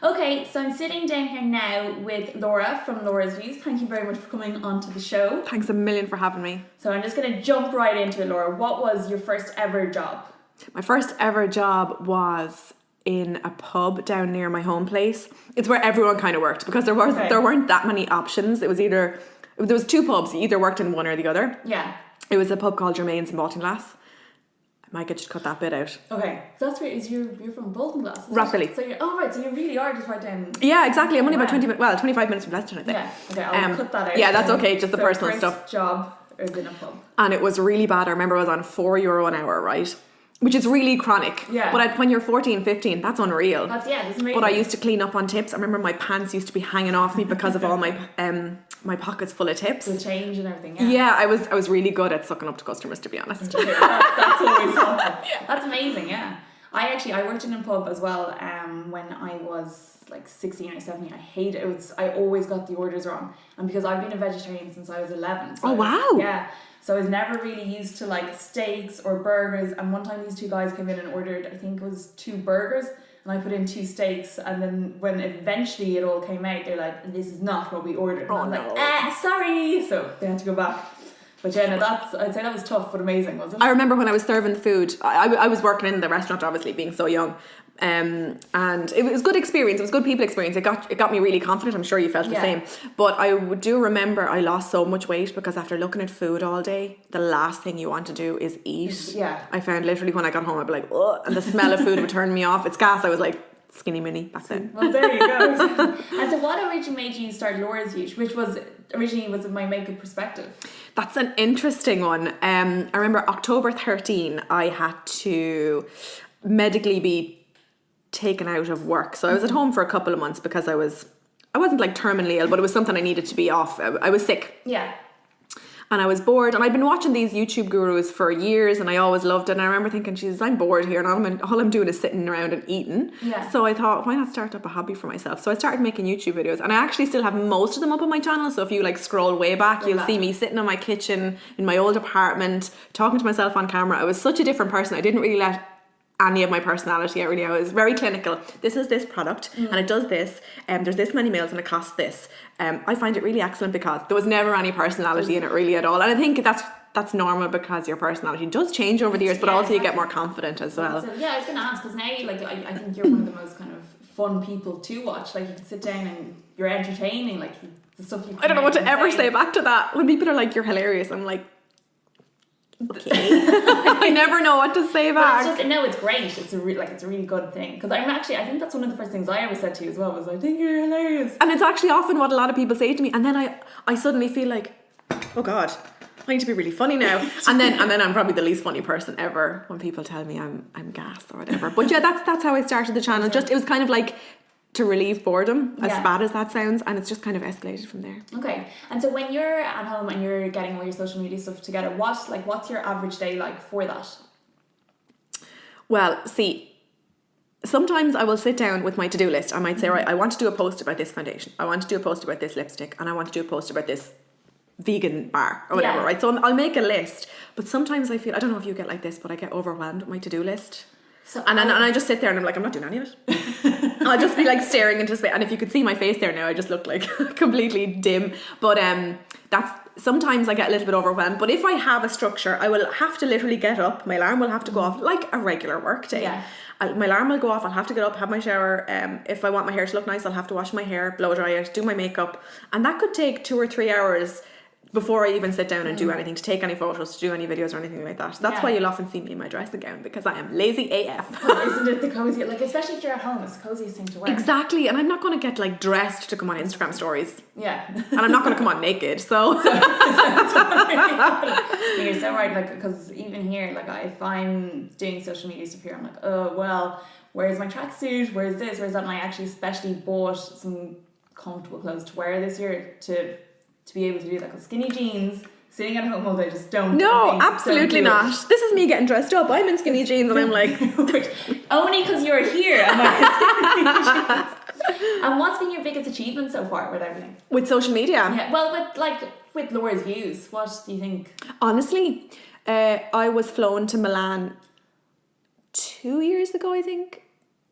Okay, so I'm sitting down here now with Laura from Laura's Views. Thank you very much for coming onto the show. Thanks a million for having me. So I'm just going to jump right into it, Laura. What was your first ever job? My first ever job was in a pub down near my home place. It's where everyone kind of worked because there weren't that many options. There was two pubs. You either worked in one or the other. Yeah. It was a pub called Germain's in Baltinglass. I might get you to cut that bit out. Okay, so that's right. You're from Baltinglass. Rapidly. So you really are just right down. Yeah, exactly. I'm only about 25 minutes from Leicester, I think. Yeah. Okay, I'll cut that out. Yeah, that's okay. Just the personal first stuff. Job is in a pub. And it was really bad. I remember I was on €4 an hour, right? Which is really chronic. Yeah. But when you're 14, 15, that's unreal. That's amazing. But I used to clean up on tips. I remember my pants used to be hanging off me because of all my my pockets full of tips. The change and everything. Yeah, I was really good at sucking up to customers, to be honest. That's always helpful. That's amazing. Yeah. I worked in a pub as well. When I was like 16 or 17, I hated it. I always got the orders wrong, and because I've been a vegetarian since I was 11. So wow. Yeah. So I was never really used to like steaks or burgers. And one time these two guys came in and ordered, I think it was 2 burgers, and I put in 2 steaks. And then when eventually it all came out, they're like, "This is not what we ordered." And I was like, sorry. So they had to go back. But yeah, no, I'd say that was tough, but amazing, was it? I remember when I was serving food, I was working in the restaurant, obviously, being so young. And it was good experience. It was good people experience. It got me really confident. I'm sure you felt the same. But I do remember I lost so much weight because after looking at food all day, the last thing you want to do is eat. Yeah. I found literally when I got home, I'd be like, ugh, and the smell of food would turn me off. It's gas. I was like skinny mini back then. Well, there you go. And so what originally made you start Laura's Views, which was originally my makeup perspective? That's an interesting one. I remember October 13, I had to medically be taken out of work. So I was at home for a couple of months because I wasn't like terminally ill, but it was something I needed to be off. I was sick. Yeah. And I was bored, and I'd been watching these YouTube gurus for years, and I always loved it. And I remember thinking, Jesus, I'm bored here, and all I'm doing is sitting around and eating. Yeah. So I thought, why not start up a hobby for myself? So I started making YouTube videos, and I actually still have most of them up on my channel. So if you like scroll way back, you'll see me sitting in my kitchen in my old apartment, talking to myself on camera. I was such a different person. I didn't really let any of my personality out, really. I was very clinical. This is this product and it does this, there's this many meals and it costs this. I find it really excellent because there was never any personality in it really at all, and I think that's normal because your personality does change over the years, but also you get more confident as well. So, I was going to ask, because now I think you're one of the most kind of fun people to watch. Like, you can sit down and you're entertaining, like the stuff you. I don't know what to ever say back to that. When people are like, "You're hilarious," I'm like, okay. I never know what to say back. It's great. It's a really good thing, because I think that's one of the first things I ever said to you as well, was I think you're hilarious. And it's actually often what a lot of people say to me, and then I suddenly feel like, oh God, I need to be really funny now. and then I'm probably the least funny person ever when people tell me I'm gas or whatever. But yeah, that's how I started the channel. Just it was kind of like to relieve boredom, as bad as that sounds, and it's just kind of escalated from there. Okay. And so when you're at home and you're getting all your social media stuff together, what's your average day like for that? Well, see, sometimes I will sit down with my to-do list. I might say, right, I want to do a post about this foundation, I want to do a post about this lipstick, and I want to do a post about this vegan bar or whatever, right? So I'll make a list, but sometimes I feel, I don't know if you get like this, but I get overwhelmed with my to-do list. So and I just sit there and I'm like, I'm not doing any of it. I'll just be like staring into space, and if you could see my face there now, I just look like completely dim. But sometimes I get a little bit overwhelmed. But if I have a structure, I will have to literally get up. My alarm will have to go off like a regular work day. Yeah. My alarm will go off. I'll have to get up, have my shower. If I want my hair to look nice, I'll have to wash my hair, blow dry it, do my makeup, and that could take 2 or 3 hours before I even sit down and do anything, to take any photos, to do any videos or anything like that. So that's why you'll often see me in my dressing gown, because I am lazy AF. Oh, isn't it the cozy? Like, especially if you're at home, it's the coziest thing to wear. Exactly, and I'm not going to get like dressed to come on Instagram stories. Yeah. And I'm not going to come on naked, so. You're so right, like, because even here, like, if I'm doing social media stuff here, I'm like, oh, well, where's my tracksuit? Where's this? Where's that? And I actually specially bought some comfortable clothes to wear this year to be able to do that, because skinny jeans sitting at home all day just don't. No, absolutely not. This is me getting dressed up. I'm in skinny jeans and I'm like, only because you're here. And what's been your biggest achievement so far with everything? With social media? Yeah. Well, with Laura's Views, what do you think? Honestly, I was flown to Milan 2 years ago, I think.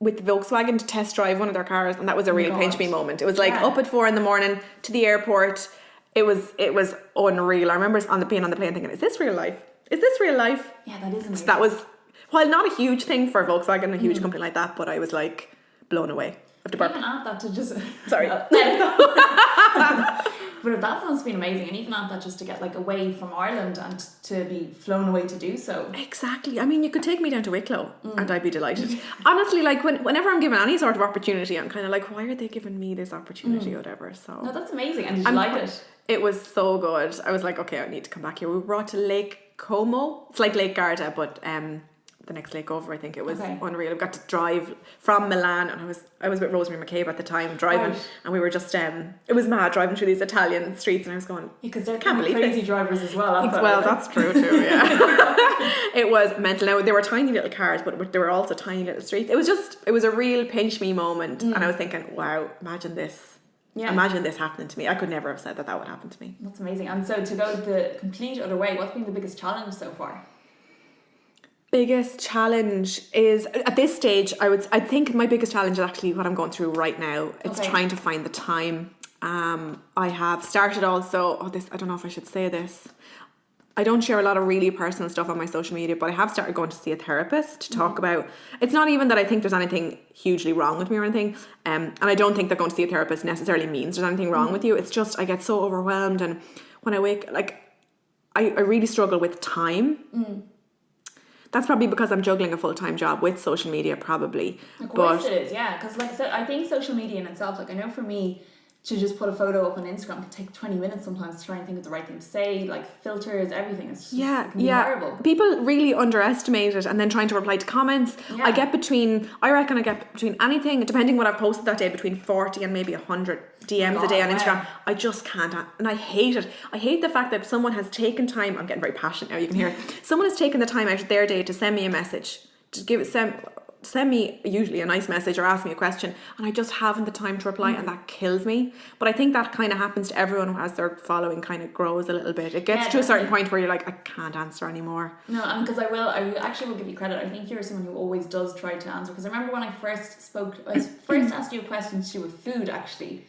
with Volkswagen to test drive one of their cars, and that was a real pinch me moment. It was like Yeah. up at 4 a.m. to the airport. It was unreal. I remember being on the plane thinking, is this real life? Is this real life? Yeah, that is amazing. So that was, while not a huge thing for Volkswagen, a huge company like that, but I was like blown away. Can you even add that to just... Sorry. But that must have been amazing, and even add that just to get like away from Ireland and to be flown away to do so. Exactly. I mean, you could take me down to Wicklow and I'd be delighted. Honestly, like whenever I'm given any sort of opportunity, I'm kind of like, why are they giving me this opportunity or whatever? So No, that's amazing. And did you like it? It was so good. I was like, okay, I need to come back here. We were brought to Lake Como. It's like Lake Garda, but the next lake over. I think it was unreal. We got to drive from Milan, and I was with Rosemary McCabe at the time driving, and we were just it was mad driving through these Italian streets, and I was going, because they're kind of crazy drivers as well. That's true too. Yeah, it was mental. Now they were tiny little cars, but they were also tiny little streets. It was a real pinch me moment, and I was thinking, wow, imagine this. Yeah. Imagine this happening to me. I could never have said that would happen to me. That's amazing. And so to go the complete other way, what's been the biggest challenge so far? Biggest challenge is at this stage. I think my biggest challenge is actually what I'm going through right now. It's trying to find the time. I have started also. I don't know if I should say this. I don't share a lot of really personal stuff on my social media, but I have started going to see a therapist to talk about. It's not even that I think there's anything hugely wrong with me or anything, and I don't think that going to see a therapist necessarily means there's anything wrong with you. It's just I get so overwhelmed, and when I wake, like I really struggle with time. That's probably because I'm juggling a full-time job with social media, probably. Of course it is, yeah. Because like I said, I think social media in itself, like I know for me, to just put a photo up on Instagram can take 20 minutes sometimes to try and think of the right thing to say, like filters, everything. It's just it can be horrible. People really underestimate it, and then trying to reply to comments. Yeah. I reckon I get between anything, depending what I've posted that day, between 40 and maybe 100 DMs a day on Instagram. I just can't, and I hate it. I hate the fact that someone has taken time, I'm getting very passionate now, you can hear it. Someone has taken the time out of their day to send me a message, to send me usually a nice message or ask me a question, and I just haven't the time to reply, and that kills me. But I think that kind of happens to everyone as their following kind of grows a little bit. It gets to a certain point where you're like, I can't answer anymore. No, and because I actually will give you credit. I think you're someone who always does try to answer, because I remember when I first asked you a question to do with food, actually.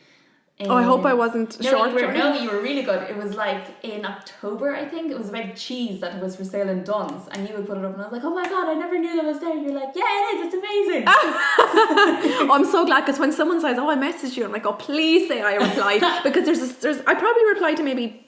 I hope I wasn't short. No, you were really good. It was like in October, I think. It was about cheese that was for sale in Dunn's, and you would put it up, and I was like, oh my god, I never knew that was there. You're like, yeah, it is, it's amazing. I'm so glad, because when someone says, I messaged you, I'm like, oh, please say I replied, because I probably reply to maybe,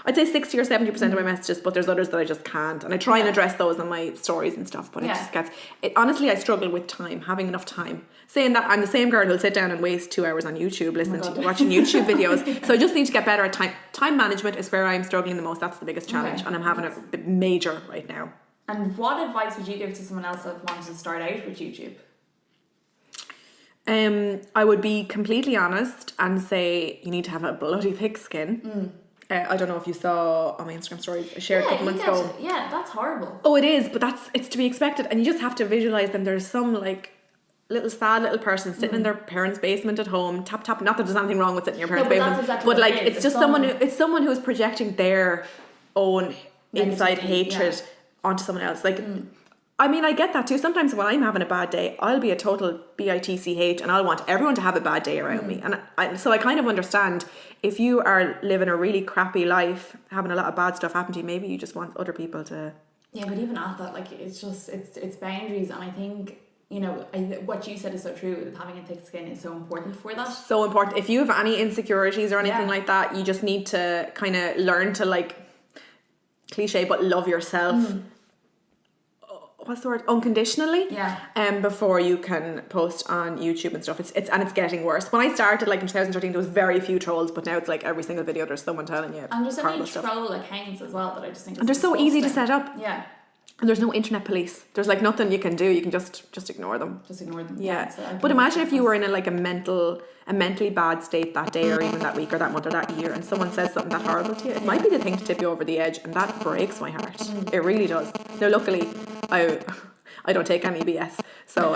I'd say 60 or 70% of my messages, but there's others that I just can't, and I try and address those on my stories and stuff, but it just gets, honestly, I struggle with time, having enough time. Saying that, I'm the same girl who'll sit down and waste 2 hours on YouTube watching YouTube videos, so I just need to get better at time management is where I'm struggling the most. That's the biggest challenge, and I'm having a major right now. And what advice would you give to someone else that wants to start out with YouTube? I would be completely honest and say you need to have a bloody thick skin. I don't know if you saw on my Instagram stories I shared a couple months ago. Yeah, that's horrible. Oh, it is, but it's to be expected, and you just have to visualize them. There's some like sad little person sitting in their parents' basement at home, tap. Not that there's anything wrong with sitting in your parents' basement, exactly but like it's just someone who's projecting their own inside hatred onto someone else. Like, I mean, I get that too. Sometimes when I'm having a bad day, I'll be a total bitch, and I'll want everyone to have a bad day around me. And so I kind of understand if you are living a really crappy life, having a lot of bad stuff happen to you, maybe you just want other people to. Yeah, but even at that, like it's just it's boundaries, and I think. You know, what you said is so true. Having a thick skin is so important for that. So important. If you have any insecurities or anything like that, you just need to kind of learn to, like, cliche, but love yourself. What's the word? Unconditionally. Yeah. Before you can post on YouTube and stuff. It's getting worse. When I started, like in 2013, there was very few trolls, but now it's like every single video there's someone telling you. And there's so many troll accounts as well that I just think. And they're so easy to set up. Yeah. And there's no internet police. There's like nothing you can do. You can just ignore them. Just ignore them. Yeah. But imagine if you were in a mentally bad state that day or even that week or that month or that year, and someone says something that horrible to you. It might be the thing to tip you over the edge, and that breaks my heart. It really does. Now, luckily, I don't take any BS. So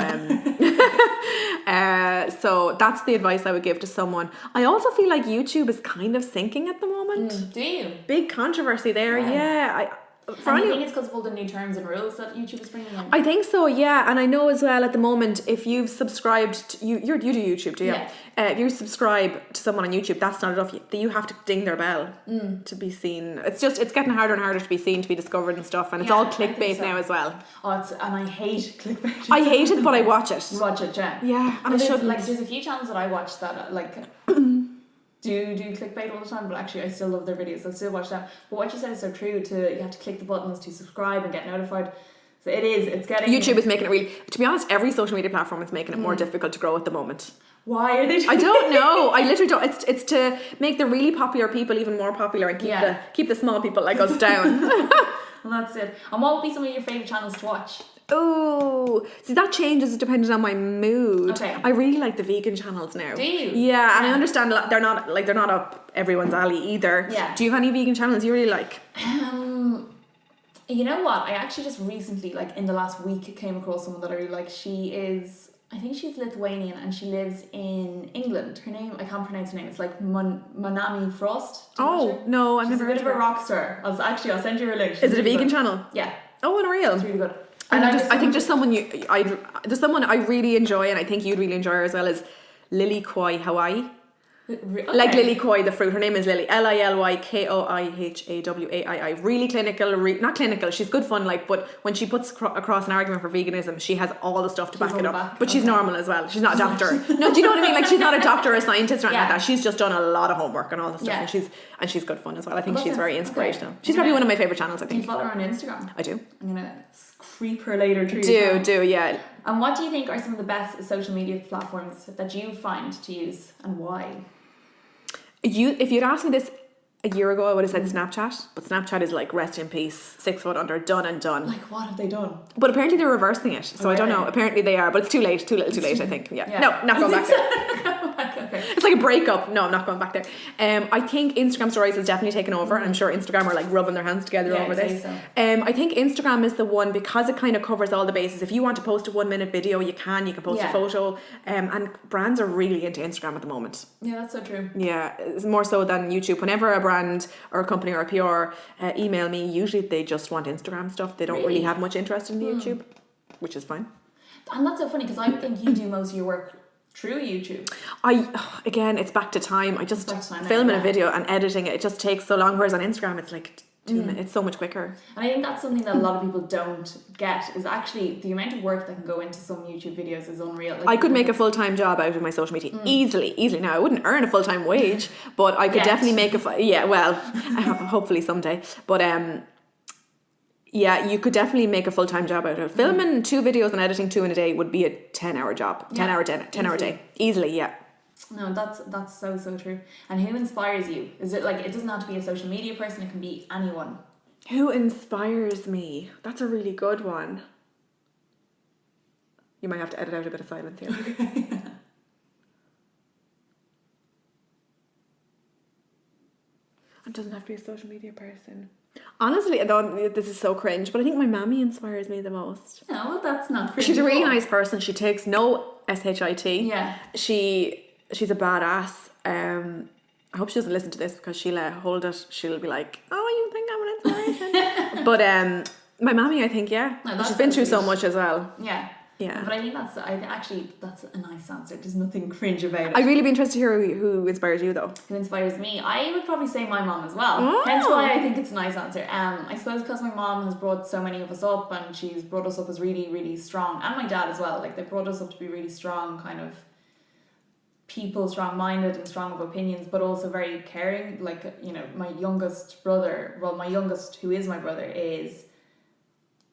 so that's the advice I would give to someone. I also feel like YouTube is kind of sinking at the moment. Do you? Big controversy there. Yeah. And you think it's because of all the new terms and rules that YouTube is bringing in? I think so, yeah. And I know as well at the moment, if you've subscribed to, you do YouTube, do you? Yeah. If you subscribe to someone on YouTube, that's not enough. You have to ding their bell to be seen. It's getting harder and harder to be seen, to be discovered and stuff. And it's all clickbait now as well. And I hate clickbait. I hate it, but I watch it. You watch it, yeah. Yeah, and I shouldn't. Like, there's a few channels that I watch that like do clickbait all the time, but actually I still love their videos. I still watch them. But what you said is so true. You have to click the buttons to subscribe and get notified. So it's getting... YouTube is making it really... To be honest, every social media platform is making it more difficult to grow at the moment. Why are they doing I don't know. I literally don't. It's to make the really popular people even more popular and keep the small people like us down. Well, that's it. And what would be some of your favourite channels to watch? Oh, see, that changes depending on my mood. Okay. I really like the vegan channels now. Do you? Yeah, and I understand they're not up everyone's alley either. Yeah. Do you have any vegan channels you really like? You know what? I actually just recently, like in the last week, came across someone that I really like. I think she's Lithuanian and she lives in England. Her name, I can't pronounce her name. It's like Monami Frost. Oh, no, I've never heard of her. She's a bit of a rock star. I'll send you her link. Is it a vegan channel? Yeah. Oh, unreal. It's really good. And I think just someone I really enjoy, and I think you'd really enjoy her as well, is Lily Koi Hawaii. Okay. Like Lily Koi, the fruit. Her name is Lily. LILYKOIHAWAII. Really clinical. Not clinical. She's good fun. But when she puts across an argument for veganism, she has all the stuff to back it up. But she's normal as well. She's not a doctor. No, do you know what I mean? Like, she's not a doctor or a scientist or anything like that. She's just done a lot of homework and all the stuff. Yeah. And she's good fun as well. I think she's very inspirational. Okay. She's probably one of my favorite channels. I Do you think. follow her on Instagram? I do. I'm gonna creep her later through. Yeah. And what do you think are some of the best social media platforms that you find to use, and why? If you'd asked me this a year ago, I would have said Snapchat, but Snapchat is like rest in peace, 6 foot under, done and done. Like, what have they done? But apparently they're reversing it, so I don't know. Apparently they are, but it's too late, too little, too late. I think. Yeah. No, not going back there. Okay. It's like a breakup. No, I'm not going back there. I think Instagram stories has definitely taken over. I'm sure Instagram are like rubbing their hands together over this. So. I think Instagram is the one because it kind of covers all the bases. If you want to post a 1 minute video, you can post a photo. And brands are really into Instagram at the moment. Yeah, that's so true. Yeah, it's more so than YouTube. Whenever a brand or a company or a PR email me, usually they just want Instagram stuff. They don't really have much interest in the YouTube, which is fine. And that's so funny because I would think you do most of your work through YouTube. Again, it's back to time. I just filming a video and editing it just takes so long. Whereas on Instagram, it's like 2 minutes. It's so much quicker. And I think that's something that a lot of people don't get is actually the amount of work that can go into some YouTube videos is unreal. Like, I could make a full-time job out of my social media easily. Now I wouldn't earn a full-time wage, but I could definitely make hopefully someday. But yeah, you could definitely make a full-time job out of it. Filming 2 videos and editing 2 in a day would be a 10-hour job. 10-hour day. Easily, yeah. No, that's so true. And who inspires you? Is it like, it doesn't have to be a social media person, it can be anyone. Who inspires me? That's a really good one. You might have to edit out a bit of silence here. It doesn't have to be a social media person. Honestly, this is so cringe, but I think my mammy inspires me the most. No, well, that's not cringe. She's a really nice person. She takes no shit. Yeah. She's a badass. I hope she doesn't listen to this because she'll hold it. She'll be like, "Oh, you think I'm an inspiration?" But my mammy, I think, she's been through so much as well. Yeah. Yeah. But I think that's a nice answer. There's nothing cringe about it. I'd really be interested to hear who inspires you though. Who inspires me? I would probably say my mom as well. Oh. Hence why I think it's a nice answer. I suppose because my mom has brought so many of us up and she's brought us up as really, really strong. And my dad as well. Like, they brought us up to be really strong kind of people, strong-minded and strong of opinions, but also very caring. Like, you know, my youngest, who is my brother, is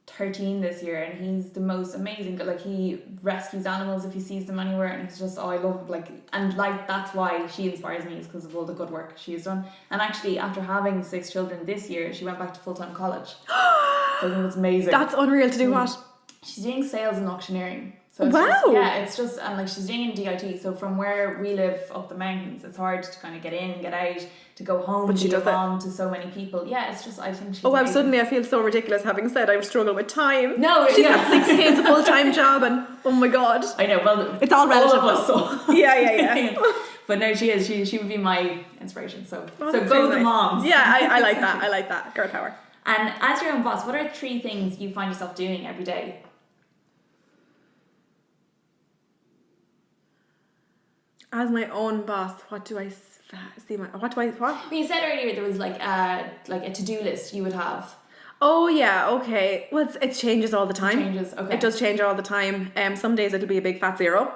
13 this year, and he's the most amazing. Like, he rescues animals if he sees them anywhere, and he's just, I love him. That's why she inspires me, is because of all the good work she has done. And actually, after having 6 children this year, she went back to full-time college. So I think it's amazing. That's unreal. To do what? She's doing sales and auctioneering. So it's just, and she's doing in DIT. So from where we live up the mountains, it's hard to kind of get in, get out, to go home, but she does on to so many people. Yeah, it's just, I think she's amazing. Suddenly I feel so ridiculous having said I struggle with time. No, she's got 6 kids, a full-time job, and oh my god. I know, well, it's all relative. All of us, so. Yeah. But no, she would be my inspiration. So go nice. The moms. Yeah, I like that. Girl power. And as your own boss, what are 3 things you find yourself doing every day? As my own boss, what do I see? What? You said earlier there was like a to-do list you would have. Oh yeah, okay. Well, it changes all the time. Okay. It does change all the time. Some days it'll be a big fat 0,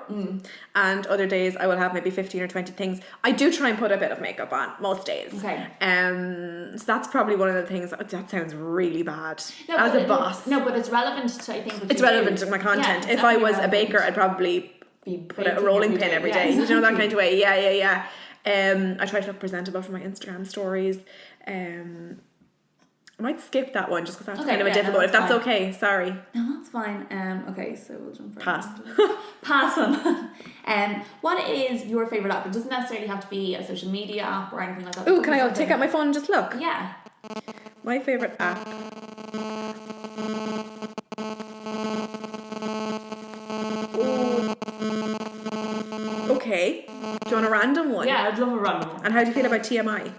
and other days I will have maybe 15 or 20 things. I do try and put a bit of makeup on most days. Okay. So that's probably one of the things. That sounds really bad No, as a boss. No, but it's relevant to, I think. What It's you relevant do. to my content. Yeah, If I was relevant. a baker, I'd probably put a baking rolling pin every day. Yeah, You know, that kind of way. Yeah. I try to look presentable for my Instagram stories. I might skip that one just because that's kind of a difficult one. If that's fine. Okay, sorry. No, that's fine. Okay, so we'll jump right Pass. Pass on. What is your favourite app? It doesn't necessarily have to be a social media app or anything like that. Ooh, can I take out my phone and just look? Yeah. My favourite app. Ooh. Okay. Do you want a random one? Yeah, I'd love a random one. And how do you feel about TMI?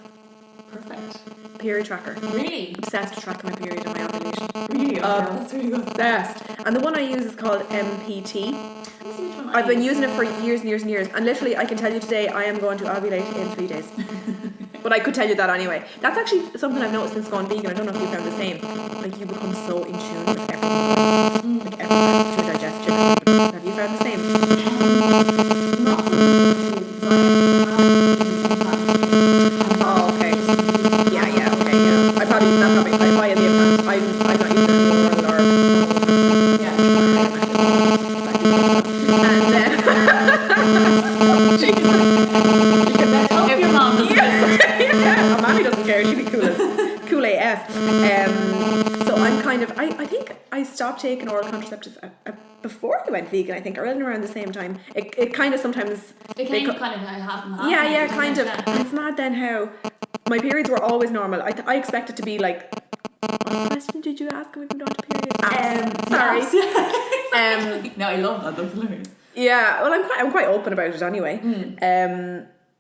Perfect. Period tracker. Really? Obsessed with tracking my period and my ovulation. Really? That's really good. Obsessed. And the one I use is called MPT. Let me see which one I've been using it for years and years and years, and literally I can tell you today I am going to ovulate in 3 days. But I could tell you that anyway. That's actually something I've noticed since going vegan. I don't know if you found the same. Like, you become so in tune with everything. Like everything with your digestion. Have you found the same? Not so Oh, okay. Yeah, okay, yeah. I buy in the implant. I'm not using it anymore, or I hope your mom doesn't yeah, Mommy doesn't care. She'd be cool AF. So I'm kind of. I think I stopped taking oral contraceptives before I went vegan. I think, or around the same time. It kind of sometimes. It kind of happen. Yeah, kind of. And it's mad then how my periods were always normal. I expected to be like. What question did you ask when we got to periods? Sorry. No, I love that. That's hilarious. Yeah, well, I'm quite open about it anyway.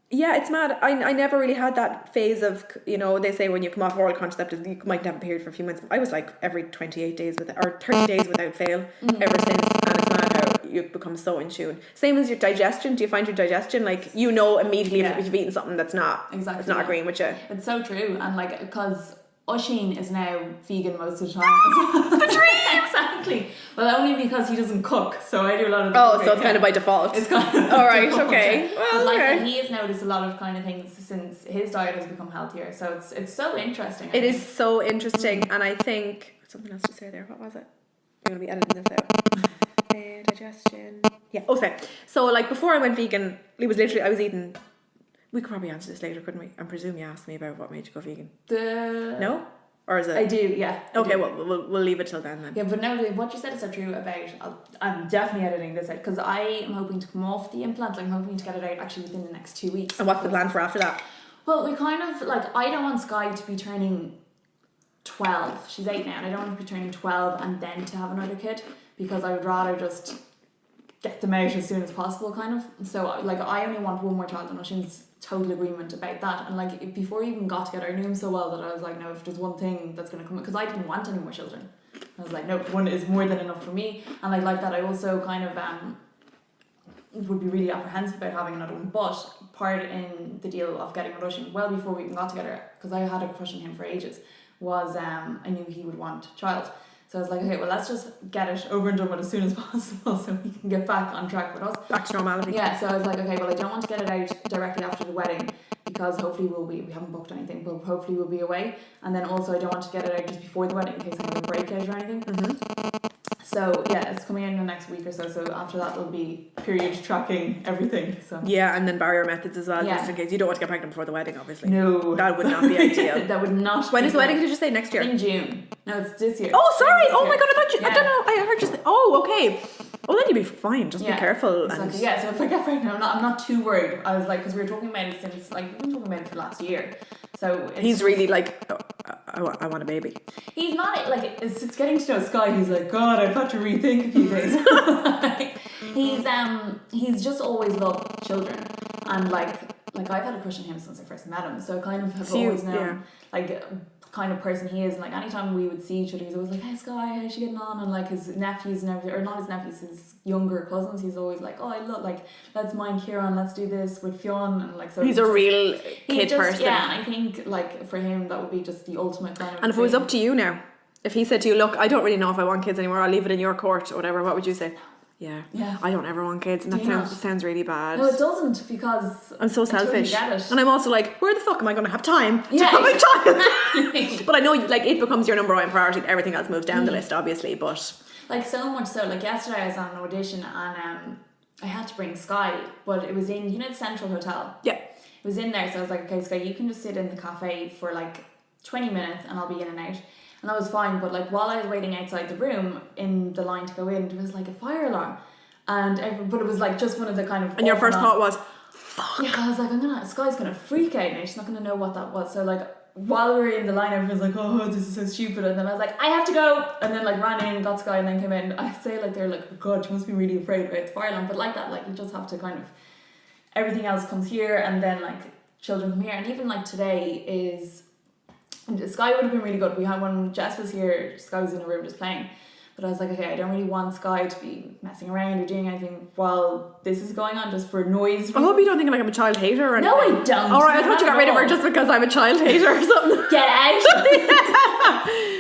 Yeah, it's mad. I never really had that phase of, you know, they say when you come off oral contraceptives, you might have a period for a few months. I was like every 28 days or 30 days without fail ever since. And it's mad how you become so in tune. Same as your digestion. Do you find your digestion, like, you know immediately if you've eaten something that's not agreeing with you? It's so true. And like, because Oisín is now vegan most of the time. The dream! Exactly. Well, only because he doesn't cook, so I do a lot of the Oh, cooking. so it's kind of by default. It's kind of all right, default, okay. yeah. Well, but like, okay. he has noticed a lot of kind of things since his diet has become healthier. So it's so interesting. It is so interesting, and I think something else to say there. What was it? I'm gonna be editing this out. Digestion. Yeah. Okay. So like before I went vegan, it was literally I was eating. We could probably answer this later, couldn't we? I presume you asked me about what made you go vegan. No. Or is it? I do, yeah. Okay, well, we'll leave it till then. Yeah, but no, what you said is so true about. I'm definitely editing this out because I am hoping to come off the implant. I'm hoping to get it out actually within the next 2 weeks. And what's the plan for after that? Well, we kind of like. I don't want Sky to be turning 12. She's 8 now, and I don't want her to be turning 12 and then to have another kid because I would rather just get them out as soon as possible, kind of. So like, I only want one more child, and Oisín's total agreement about that. And like, before we even got together, I knew him so well that I was like, no, if there's one thing that's going to come, because I didn't want any more children. I was like, no, one is more than enough for me. And like that, I also kind of would be really apprehensive about having another one. But part in the deal of getting a Russian, well before we even got together, because I had a crush on him for ages, was I knew he would want a child. So I was like, okay, well, let's just get it over and done with as soon as possible so we can get back on track with us. Back to normality. Yeah, so I was like, okay, well, I don't want to get it out directly after the wedding because hopefully we haven't booked anything, but hopefully we'll be away. And then also I don't want to get it out just before the wedding in case I'm going to break out or anything. So yeah, it's coming in the next week or so. So after that, there'll be period tracking everything. So yeah, and then barrier methods as well, Yeah. just in case you don't want to get pregnant before the wedding, obviously. No. That would not be ideal. That would not. When be is the wedding? good. Did you say next year? In June. No, it's this year. Oh, sorry. This Oh year. my god, I thought you. I Yeah. don't know. I heard you say. Oh, okay. Oh, then you'll be fine. Just be careful. Exactly. And Yeah, so if I get pregnant, I'm not too worried. I was like, because we were talking about it since, like, we've been talking about it for last year. So he's really like, oh, I want a baby. He's not like it's getting to know Sky. He's like, God, I've had to rethink a few things. Like, he's just always loved children, and like like I've had a crush on him since I first met him, so I kind of have So always known like kind of person he is. And like anytime we would see each other, he's always like, hey Sky, how's she getting on? And like his nephews and everything, or not his nephews, his younger cousins, he's always like, oh, I look like, let's mind Kieran, let's do this with Fionn. And like, so he's a real kid person. Yeah, I think like for him that would be just the ultimate kind of. And if it was up to you now, if he said to you, look, I don't really know if I want kids anymore, I'll leave it in your court or whatever, what would you say? Yeah. I don't ever want kids, and that sounds really bad. No, it doesn't, because I'm so selfish. Totally get it. And I'm also like, where the fuck am I going to have time to Yeah, have a child? But I know, like, it becomes your number one priority. Everything else moves down the list, obviously, but like so much so. Like yesterday, I was on an audition, and I had to bring Sky, but it was in, you know, the Central Hotel. Yeah. It was in there, so I was like, okay, Sky, you can just sit in the cafe for like 20 minutes, and I'll be in and out. And that was fine. But like while I was waiting outside the room in the line to go in, there was like a fire alarm. But it was like just one of the kind of. And your first thought was, fuck. Yeah, I was like, Sky's gonna freak out now. She's not gonna know what that was. So like while we were in the line, everyone's like, oh, this is so stupid. And then I was like, I have to go. And then like ran in, got Sky, and then came in. I say like they're like, oh God, she must be really afraid about the fire alarm. But like that, like you just have to kind of, everything else comes here, and then like children come here. And even like today is, Sky would have been really good. We had when Jess was here, Sky was in a room just playing. But I was like, okay, I don't really want Sky to be messing around or doing anything while this is going on, just for noise. I hope you don't think like I'm a child hater or anything. No, I don't. Alright, I thought you got rid of her just because I'm a child hater or something. Get out.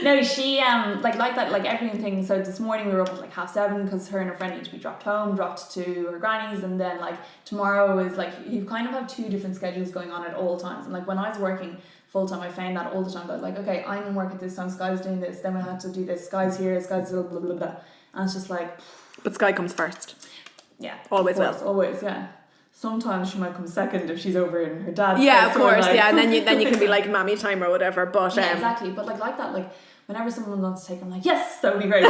No, she like that, like everything. So this morning we were up at like 7:30 because her and her friend need to be dropped to her granny's, and then like tomorrow is like, you kind of have two different schedules going on at all times. And like when I was working full time, I found that all the time. I was like, okay, I'm in work at this time, Sky's doing this, then we had to do this, Sky's here, Sky's blah blah blah blah. And it's just like, but Sky comes first. Yeah, always will. Always, yeah. Sometimes she might come second if she's over in her dad's. Yeah, of course, like, yeah, and then you can be like mammy time or whatever. But yeah, exactly. But like that, like whenever someone wants to take, I'm like, yes, that would be great.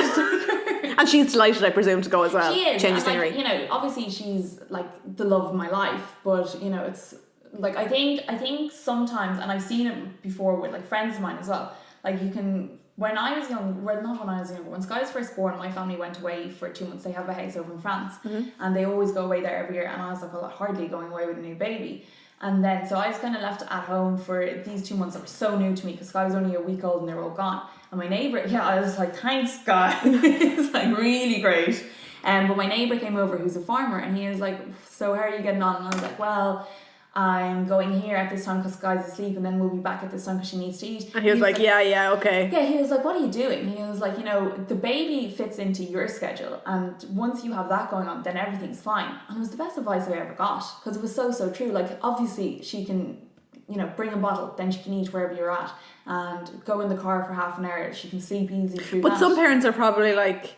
And she's delighted, I presume, to go as well. She is. Change the scenery. Like, you know, obviously she's like the love of my life, but you know, it's like I think sometimes, and I've seen it before with like friends of mine as well. Like you can, when I was young, well, not when I was young, but when Sky was first born, my family went away for 2 months. They have a house over in France, and they always go away there every year. And I was like, well, hardly going away with a new baby. And then so I was kind of left at home for these 2 months that were so new to me because Sky was only a week old and they were all gone. And my neighbour, I was like, thanks Sky, it's like really great. But my neighbour came over who's a farmer, and he was like, so how are you getting on? And I was like, well, I'm going here at this time because Sky's asleep, and then we'll be back at this time because she needs to eat. And he was like, yeah, okay. Yeah, he was like, what are you doing? He was like, you know, the baby fits into your schedule, and once you have that going on, then everything's fine. And it was the best advice I ever got, because it was so true. Like, obviously she can, you know, bring a bottle, then she can eat wherever you're at, and go in the car for half an hour. She can sleep easy through that. But some parents are probably like,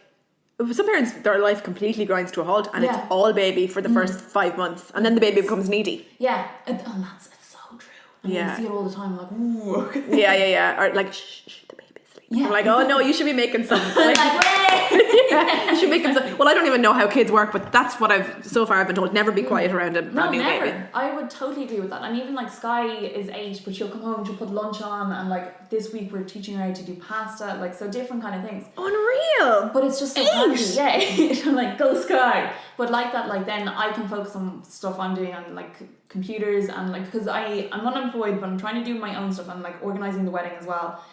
some parents, their life completely grinds to a halt, and it's all baby for the first 5 months, and then the baby becomes needy. Yeah, and it's so true. And you see it all the time, like, ooh. Yeah. Or like, shh, the baby's asleep. Yeah. I'm like, oh no, you should be making some. Like, yeah, you should make some. Well, I don't even know how kids work, but that's what I've been told. Never be quiet around a new baby. I would totally agree with that. And even like Sky is 8, but she'll come home, she'll put lunch on, and like this week we're teaching her how to do pasta, like so different kind of things. Unreal. But it's just so handy, yeah. I'm like, go Sky. But like that, like then I can focus on stuff I'm doing on like computers, and like because I'm unemployed, but I'm trying to do my own stuff. I'm like organising the wedding as well.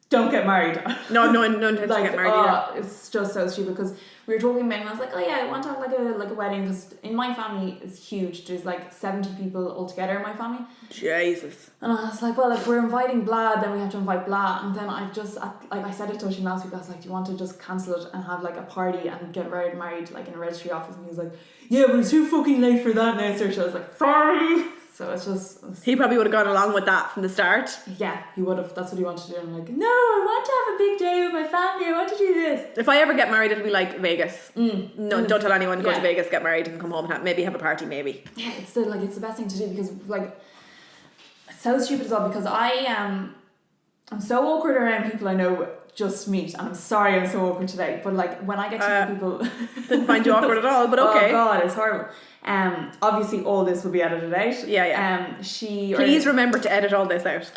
Don't get married. No intention to get married either. It's just so stupid because we were talking about it, and I was like, oh yeah, I want to have like a wedding, because in my family it's huge. There's like 70 people altogether in my family. Jesus. And I was like, well, if we're inviting blah, then we have to invite blah. And then I just, like I said it to him last week, I was like, do you want to just cancel it and have like a party and get married like in a registry office? And he was like, yeah, but it's too fucking late for that now, sir. So I was like, sorry. So it's he probably would have gone along with that from the start. Yeah, he would have. That's what he wanted to do. I'm like, no, I want to have a big day with my family. I want to do this. If I ever get married, it'll be like Vegas. No, don't tell anyone. Go to Vegas, get married, and come home and maybe have a party. Maybe. Yeah, it's the best thing to do, because like it's so stupid as well, because I'm so awkward around people I know just meet, and I'm sorry I'm so awkward today, but like when I get to know people, didn't find you awkward at all, but okay. Oh god, it's horrible. Obviously all this will be edited out. Yeah. Please remember to edit all this out.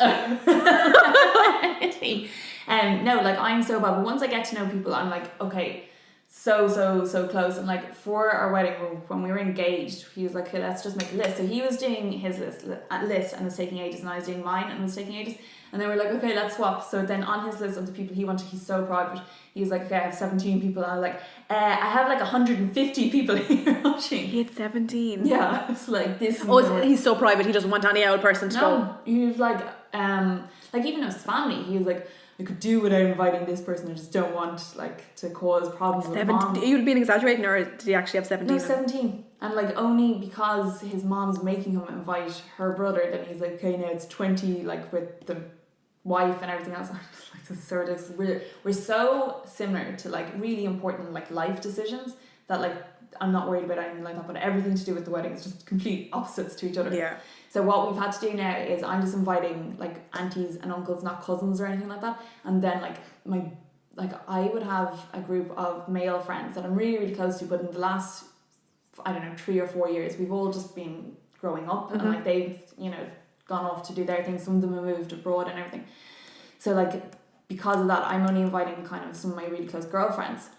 No, like I'm so bad, but once I get to know people, I'm like, okay, so close. And like for our wedding, when we were engaged, he was like, okay, let's just make a list. So he was doing his list and it was taking ages, and I was doing mine and it was taking ages. And then we're like, okay, let's swap. So then on his list of the people he wanted, he's so private. He was like, okay, I have 17 people. And I was like, I have like 150 people here watching. He had 17. Yeah, it's like this. Oh, he's so private. He doesn't want any old person to go. He was like even his family. He was like, I could do without inviting this person. I just don't want like to cause problems with mom. You'd been exaggerating, or did he actually have 17? No, 17. And like only because his mom's making him invite her brother, then he's like, okay, now it's 20, like with the wife and everything else. I'm just like, this is sort of we're so similar to like really important like life decisions that like I'm not worried about anything like that, but everything to do with the wedding is just complete opposites to each other. Yeah. So what we've had to do now is I'm just inviting like aunties and uncles, not cousins or anything like that. And then I would have a group of male friends that I'm really, really close to, but in the last, I don't know, 3 or 4 years, we've all just been growing up and like they've, gone off to do their things. Some of them have moved abroad and everything. So like because of that, I'm only inviting kind of some of my really close girlfriends.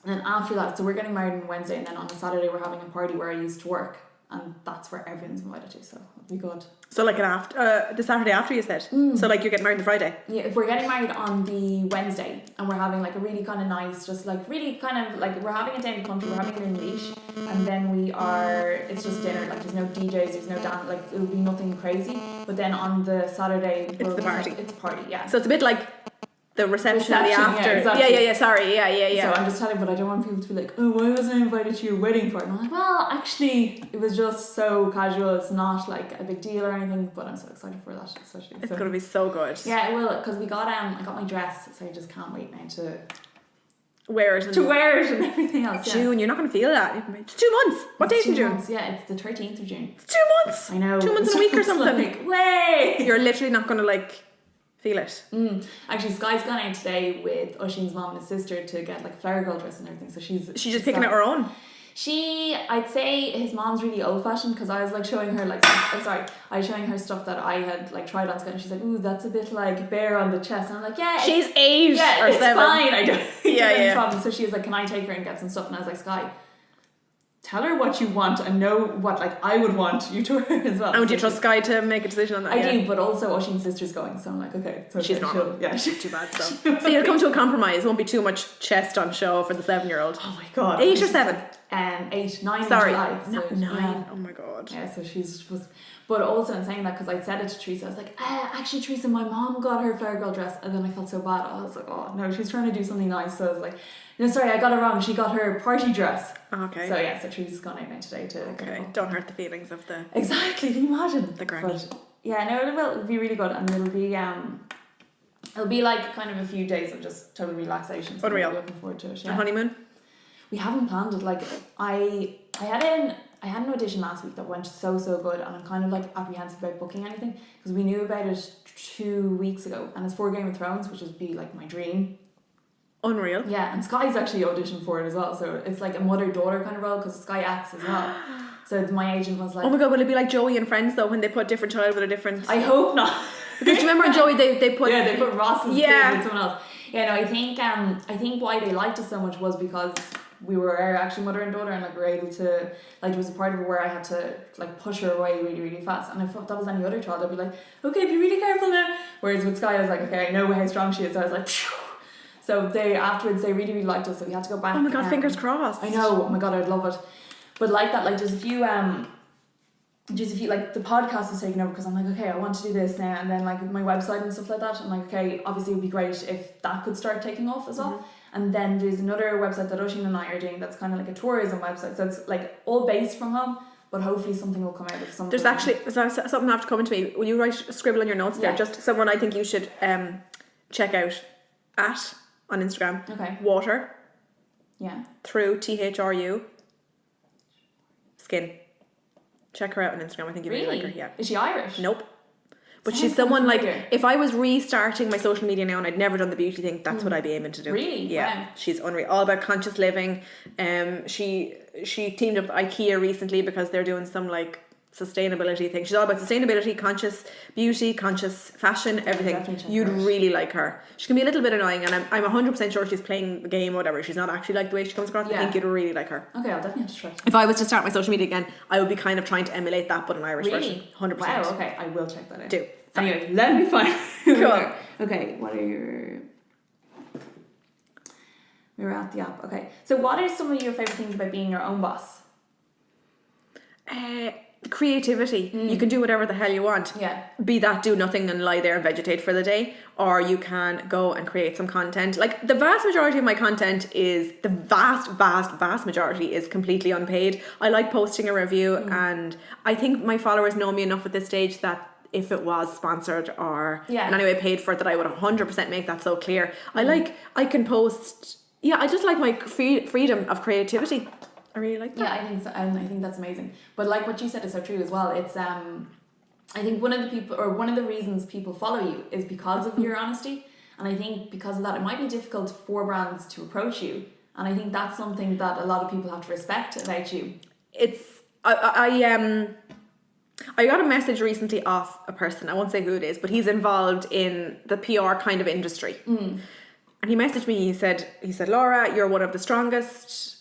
And then after that, so we're getting married on Wednesday, and then on a Saturday we're having a party where I used to work, and that's where everyone's invited to, so it'll be good. So like the Saturday after, you said? So like you're getting married on Friday? Yeah, we're getting married on the Wednesday, and we're having like a really kind of nice, just like really kind of like, we're having it down the country, we're having it in Leash, and then it's just dinner, like there's no DJs, there's no dance, like it'll be nothing crazy. But then on the Saturday, it's the party. It's a party, yeah. So it's a bit like the reception and the after. Yeah, exactly. Yeah, sorry, yeah. So I'm just telling, but I don't want people to be like, oh, why wasn't I invited to your wedding party? And I'm like, well, actually, it was just so casual. It's not like a big deal or anything, but I'm so excited for that, especially. It's going to be so good. Yeah, it will, because I got my dress, so I just can't wait now to wear it and everything else. Yeah. June, you're not going to feel that. It's 2 months. What date in June? Months, yeah, it's the 13th of June. It's 2 months. I know. 2 months and a week or something. Like, way. You're literally not going to like feel it. Actually, Sky's gone out today with Oisín's mom and his sister to get like a flower girl dress and everything. So she's just picking out her own. I'd say his mom's really old fashioned, because I was like showing her like, I was showing her stuff that I had like tried on Sky, and she's like, ooh, that's a bit like bare on the chest. And I'm like, yeah, she's 8 yeah, or it's 7. fine. I don't think there's any Yeah. problem. So she was like, can I take her and get some stuff? And I was like, Sky, tell her what you want and know what like I would want you to wear as well. And would you trust Sky to make a decision on that? I do, but also Oisín's sister's going, so I'm like, okay, so she's not. She's too bad. So you'll come to a compromise. Won't be too much chest on show for the 7-year-old. Oh my god. 8 or 7? 8, 9 Sorry, in July. So 9. Yeah. Oh my god. Yeah, so she's just. But also in saying that, because I said it to Teresa, I was like, actually Teresa, my mom got her flower girl dress, and then I felt so bad. I was like, oh no, she's trying to do something nice. So I was like, no, sorry, I got it wrong. She got her party dress. Okay. So yeah, so Teresa's gone out now today to. Okay. Don't hurt the feelings of the. Exactly. Can you imagine the granny? But yeah, no, it'll be really good, and it'll be like kind of a few days of just total relaxation. So Unreal. I'm looking forward to it. Yeah. A honeymoon? We haven't planned it. Like I had an audition last week that went so good, and I'm kind of like apprehensive about booking anything, because we knew about it 2 weeks ago, and it's for Game of Thrones, which would be like my dream. Unreal. Yeah, and Sky's actually auditioned for it as well, so it's like a mother-daughter kind of role, because Sky acts as well. So my agent was like, oh my god, will it be like Joey and Friends though, when they put different child with a different... I hope not. Because do you remember in Joey they put... Yeah, they put Ross's kid with someone else. Yeah, no, I think why they liked us so much was because we were actually mother and daughter, and like we were able to, like, there was a part of it where I had to like push her away really, really fast, and if that was any other child I'd be like, okay, be really careful now. Whereas with Sky I was like, okay, I know how strong she is, so I was like, phew. So afterwards they really, really liked us, so we had to go back. Oh my god, fingers crossed. I know, oh my god, I'd love it. But like that, like there's a few like the podcast is taken over, because I'm like, okay, I want to do this now, and then like my website and stuff like that, I'm like, okay, obviously it would be great if that could start taking off as well. And then there's another website that Oisín and I are doing that's kind of like a tourism website, so it's like all based from home, but hopefully something will come out of something. There's actually something after coming to me. Will you scribble on your notes there? Just someone I think you should check out on Instagram. Okay. Water. Yeah. Through THRU. Skin. Check her out on Instagram. I think you really like her. Yeah. Is she Irish? Nope. But she's someone like, if I was restarting my social media now and I'd never done the beauty thing, that's what I'd be aiming to do. Really? Yeah. Wow. She's unreal. All about conscious living. She teamed up with IKEA recently because they're doing some like sustainability thing. She's all about sustainability, conscious beauty, conscious fashion, everything. You'd really like her. She can be a little bit annoying, and I'm 100% sure she's playing the game or whatever. She's not actually like the way she comes across. I think you'd really like her. Okay, I'll definitely have to try. If I was to start my social media again, I would be kind of trying to emulate that, but an Irish version. 100%. Wow, okay, I will check that out. Do. Anyway, let me find. Cool. Okay, what are your... We're at the app. Okay, so what are some of your favourite things about being your own boss? Creativity. You can do whatever the hell you want. Yeah. Be that do nothing and lie there and vegetate for the day, or you can go and create some content. Like the vast majority of my content is vast majority is completely unpaid. I like posting a review, and I think my followers know me enough at this stage that if it was sponsored or in any way paid for it, that I would 100% make that so clear. I can post. Yeah, I just like my freedom of creativity. I really like that. Yeah, I think so, and I think that's amazing. But like what you said is so true as well. It's I think one of the reasons people follow you is because of your honesty, and I think because of that it might be difficult for brands to approach you, and I think that's something that a lot of people have to respect about you. I got a message recently off a person, I won't say who it is, but he's involved in the PR kind of industry. And he messaged me, he said, Laura, you're one of the strongest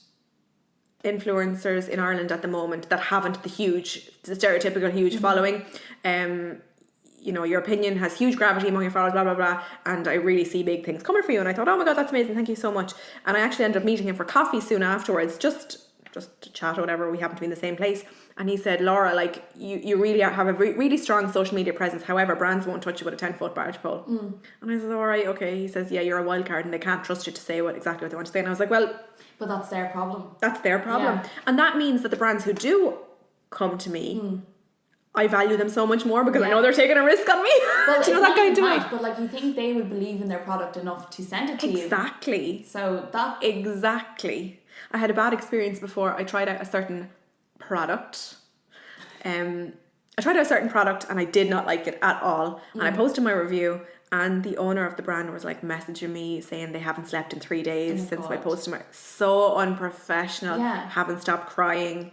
influencers in Ireland at the moment that haven't the stereotypical huge following. You know, your opinion has huge gravity among your followers, blah, blah, blah. And I really see big things coming for you. And I thought, oh my God, that's amazing. Thank you so much. And I actually ended up meeting him for coffee soon afterwards, just to chat or whatever. We happened to be in the same place. And he said, Laura, like you really have a really strong social media presence. However, brands won't touch you with a 10-foot barge pole. And I said, all right, okay. He says, yeah, you're a wild card and they can't trust you to say exactly what they want to say. And I was like, well, but that's their problem. That's their problem. Yeah. And that means that the brands who do come to me, I value them so much more because I know they're taking a risk on me. Well, do you know that kind of way? But like you think they would believe in their product enough to send it to you. Exactly. So that... Exactly. I had a bad experience before. I tried out a certain product. I tried out a certain product and I did not like it at all. And I posted my review and the owner of the brand was like messaging me saying they haven't slept in 3 days since my post. So unprofessional. Haven't stopped crying.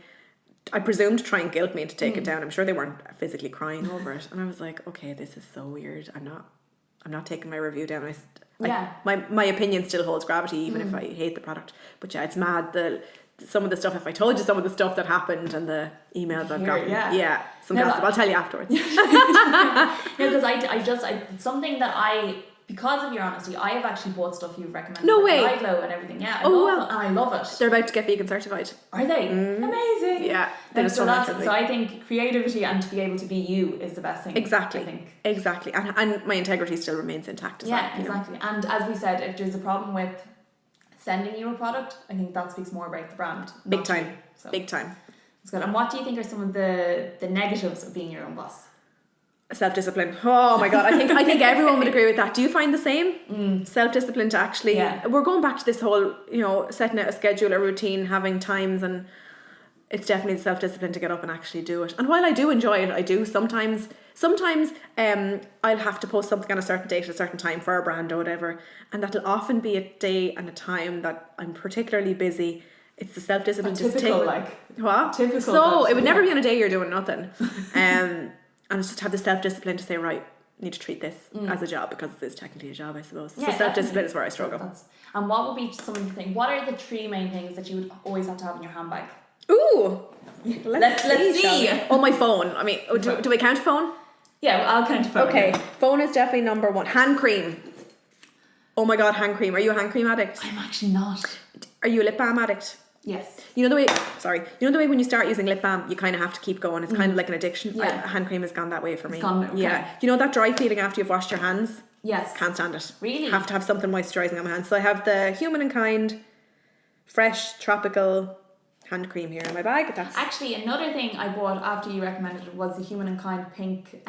I presumed to try and guilt me to take it down. I'm sure they weren't physically crying over it. And I was like, okay, this is so weird. I'm not taking my review down. My opinion still holds gravity even if I hate the product. But yeah, it's mad some of the stuff, if I told you some of the stuff that happened and the emails I've gotten. I'll tell you afterwards. Because I something that because of your honesty, I have actually bought stuff you've recommended. No way. Iglo and everything. Yeah, I love it. They're about to get vegan certified. Are they? Amazing. Yeah. So I think creativity and to be able to be you is the best thing. Exactly. I think. Exactly. And my integrity still remains intact as well. Yeah, exactly. And as we said, if there's a problem with sending you a product, I think that speaks more about the brand. Big time. So Big time. That's good. And what do you think are some of the negatives of being your own boss? Self-discipline. Oh my God. I think everyone would agree with that. Do you find the same? Self-discipline to actually... Yeah. We're going back to this whole, setting out a schedule, a routine, having times, and it's definitely self-discipline to get up and actually do it. And while I do enjoy it, I do sometimes I'll have to post something on a certain date at a certain time for a brand or whatever, and that'll often be a day and a time that I'm particularly busy. It's the self-discipline to typical, Typical. So it would never be on a day you're doing nothing. And it's just have the self-discipline to say, right, I need to treat this as a job because it's technically a job, I suppose. Yeah, so self-discipline is where I struggle. And what would be some of the things? What are the 3 main things that you would always have to have in your handbag? Ooh, let's see. Oh, my phone. I mean, do we count phone? Yeah, well, I'll count phone. Okay, phone is definitely number 1. Hand cream. Oh my God, hand cream. Are you a hand cream addict? I'm actually not. Are you a lip balm addict? Yes. You know the way when you start using lip balm, you kind of have to keep going. It's kind of like an addiction. Yeah. Hand cream has gone that way for me. Okay. Yeah. You know that dry feeling after you've washed your hands? Yes. Can't stand it. Really? Have to have something moisturising on my hands. So I have the Human and Kind fresh tropical hand cream here in my bag. That's actually another thing I bought after you recommended it was the Human and Kind pink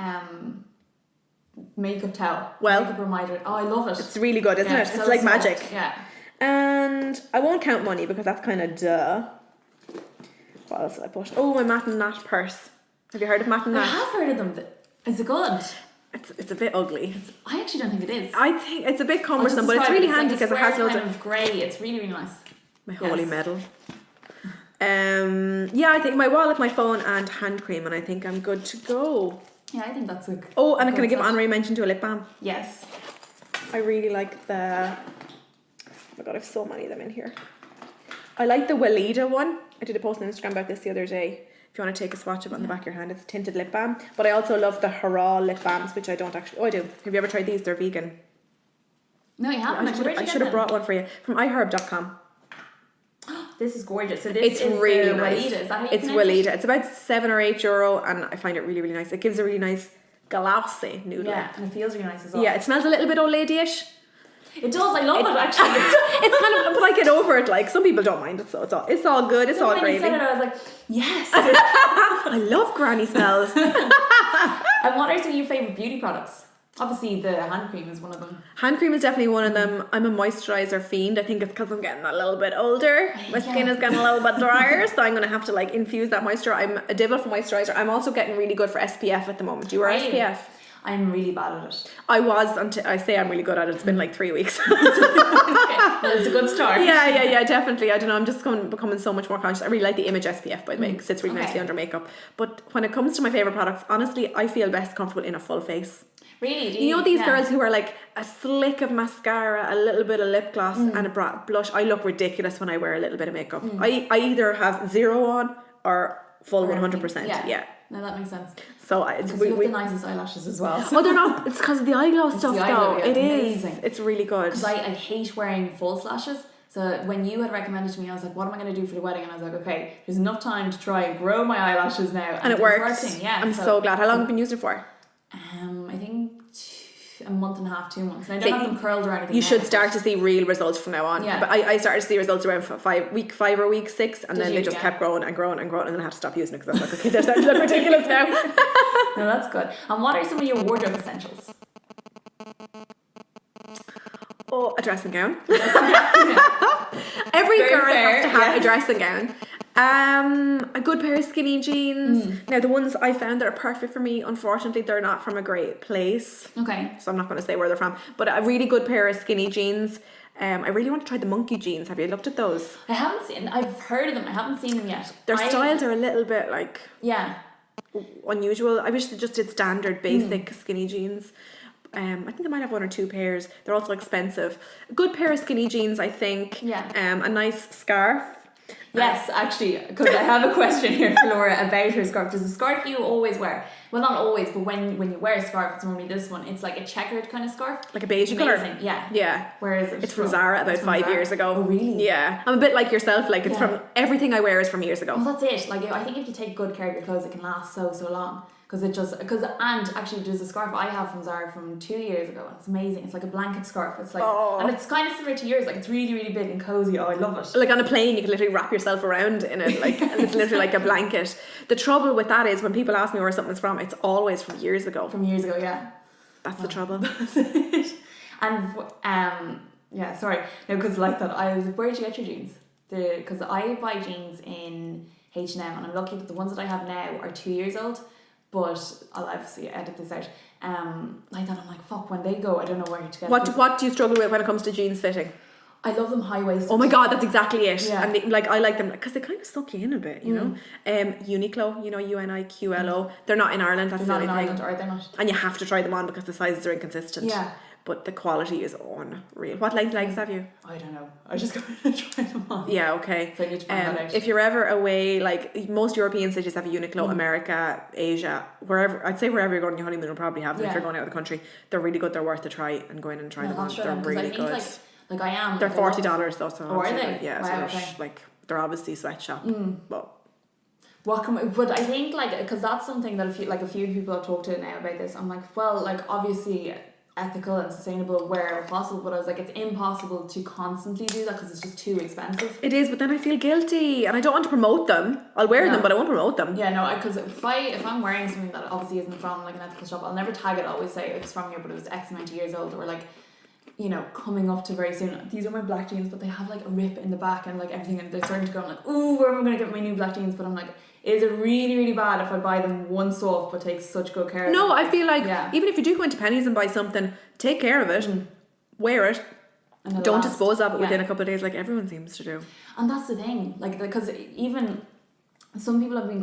makeup towel. Makeup reminder. Oh, I love it. It's really good, isn't it? It's like magic. Yeah. And I won't count money because that's kind of duh. What else did I put? Oh, my Matt and Nat purse. Have you heard of Matt and Nat? I have heard of them. Is it good? It's a bit ugly. I actually don't think it is. I think it's a bit cumbersome, but it's really handy because it has loads of grey. It's really, really nice. My holy medal. Yeah, I think my wallet, my phone, and hand cream, and I think I'm good to go. Yeah, I think that's a. Oh, and can I give honorary mention to a lip balm? Yes. I really like the. Oh my god, I have so many of them in here. I like the Weleda one. I did a post on Instagram about this the other day. If you want to take a swatch of it on the back of your hand, it's a tinted lip balm. But I also love the Hurrah lip balms, which I don't actually. Oh, I do. Have you ever tried these? They're vegan. No, you haven't. I should have brought one for you from iHerb.com. This is gorgeous. So this is really the nice. Weleda. Is that how you It's pronounce Weleda. it? It's about €7 or €8, and I find it really, really nice. It gives a really nice glossy nude Yeah, lip. and it feels really nice as well. Yeah, it smells a little bit old lady-ish. It does. I love it actually. It's kind of, but I get over it. Like some people don't mind it, so it's all good. It's all When you gravy. said it, I was like, yes. I love granny smells. And what are some of your favourite beauty products? Obviously, the hand cream is one of them. Hand cream is definitely one of them. I'm a moisturiser fiend. I think it's because I'm getting a little bit older. My skin is getting a little bit drier, so I'm going to have to like infuse that moisture. I'm a devil for moisturiser. I'm also getting really good for SPF at the moment. Do you wear SPF? I'm really bad at it. I was until I say I'm really good at it. It's been like 3 weeks. Okay, well, it's a good start. Yeah, definitely. I don't know. I'm just becoming so much more conscious. I really like the Image SPF, by the way. It sits really nicely under makeup. But when it comes to my favourite products, honestly, I feel best comfortable in a full face. Really? You know these girls who are like a slick of mascara, a little bit of lip gloss, and a blush. I look ridiculous when I wear a little bit of makeup. I either have 0 on or full 100%. Yeah. No, that makes sense. So you have the nicest eyelashes as well. Oh, they're not. It's because of the eye glow stuff, the eye though. glow, yeah, It it's is. amazing. It's really good. Because I hate wearing false lashes. So when you had recommended to me, I was like, what am I going to do for the wedding? And I was like, okay, there's enough time to try and grow my eyelashes now. And it works. Working. Yeah, I'm so glad. How long have you been using it for? I think a month and a half, 2 months. And I don't have them curled or anything. You should start to see real results from now on. Yeah. But I started to see results around week 5 or week 6, and then they just kept growing and growing and growing, and then I had to stop using it because I was like, okay, they're starting to look ridiculous now. No, that's good. And what are some of your wardrobe essentials? Oh, a dressing gown. Yeah. Every Very girl fair, has to have a dressing gown. A good pair of skinny jeans. Now the ones I found that are perfect for me, unfortunately, they're not from a great place. Okay. So I'm not going to say where they're from. But a really good pair of skinny jeans. I really want to try the monkey jeans. Have you looked at those? I haven't seen. I've heard of them. I haven't seen them yet. Their styles are a little bit like unusual. I wish they just did standard basic skinny jeans. I think I might have 1 or 2 pairs. They're also expensive. A good pair of skinny jeans, I think. Yeah. A nice scarf. Yes, actually, because I have a question here for Laura about her scarf. Does the scarf you always wear? Well, not always, but when you wear a scarf, it's normally this one. It's like a checkered kind of scarf. Like a beige colour? Yeah. Yeah. Where is it? It's from Zara about 5 years ago. Oh, really? Yeah. I'm a bit like yourself. Like, it's from everything I wear is from years ago. Well, that's it. Like, I think if you take good care of your clothes, it can last so long. And actually there's a scarf I have from Zara from 2 years ago, and it's amazing. It's like a blanket scarf. It's like, and it's kind of similar to yours. Like, it's really, really big and cozy. Oh, I love it. Like on a plane, you can literally wrap yourself around in it, like, and it's literally like a blanket. The trouble with that is when people ask me where something's from, it's always from years ago. From years ago, yeah. That's the trouble. And yeah, sorry. No, because like that, I was like, where did you get your jeans? Because I buy jeans in H&M, and I'm lucky that the ones that I have now are 2 years old. But I'll obviously edit this out. Like that, I'm like, fuck, when they go, I don't know where to get. What do you struggle with when it comes to jeans fitting? I love them high waisted. Oh my god, that's exactly it. Yeah. And I like them because they kind of suck you in a bit, you know. Uniqlo, UNIQLO. They're not in Ireland. That's they're the not only in thing. Ireland, are they not? And you have to try them on because the sizes are inconsistent. Yeah. But the quality is unreal. What length legs have you? I don't know. I just go and try them on. Yeah, okay. So I need to find that out. If you're ever away, like most European cities have a Uniqlo, America, Asia, wherever you're going on your honeymoon, you'll probably have them if you're going out of the country. They're really good. They're worth a try and go in and try them on. They're really good. Like I am. They're $40 though. So are they? Yeah. Wow, so okay. they're obviously sweatshop, but. But I think because that's something that a few people I've talked to now about this. I'm like, well, like obviously ethical and sustainable wherever possible, but I was like, it's impossible to constantly do that because it's just too expensive. It is, but then I feel guilty and I don't want to promote them. I'll wear them, but I won't promote them. Yeah, no, because if I'm wearing something that obviously isn't from like an ethical shop, I'll never tag it. I'll always say it's from here, but it was X amount of years old, or like, you know, coming up to very soon. These are my black jeans, but they have like a rip in the back and like everything, and they're starting to go. I'm like, ooh, where am I going to get my new black jeans? But I'm like, is it really, really bad if I buy them once off but take such good care of them? I feel like even if you do go into Pennies and buy something, take care of it, wear it, And don't dispose of it within a couple of days like everyone seems to do. And that's the thing, like, because even some people have been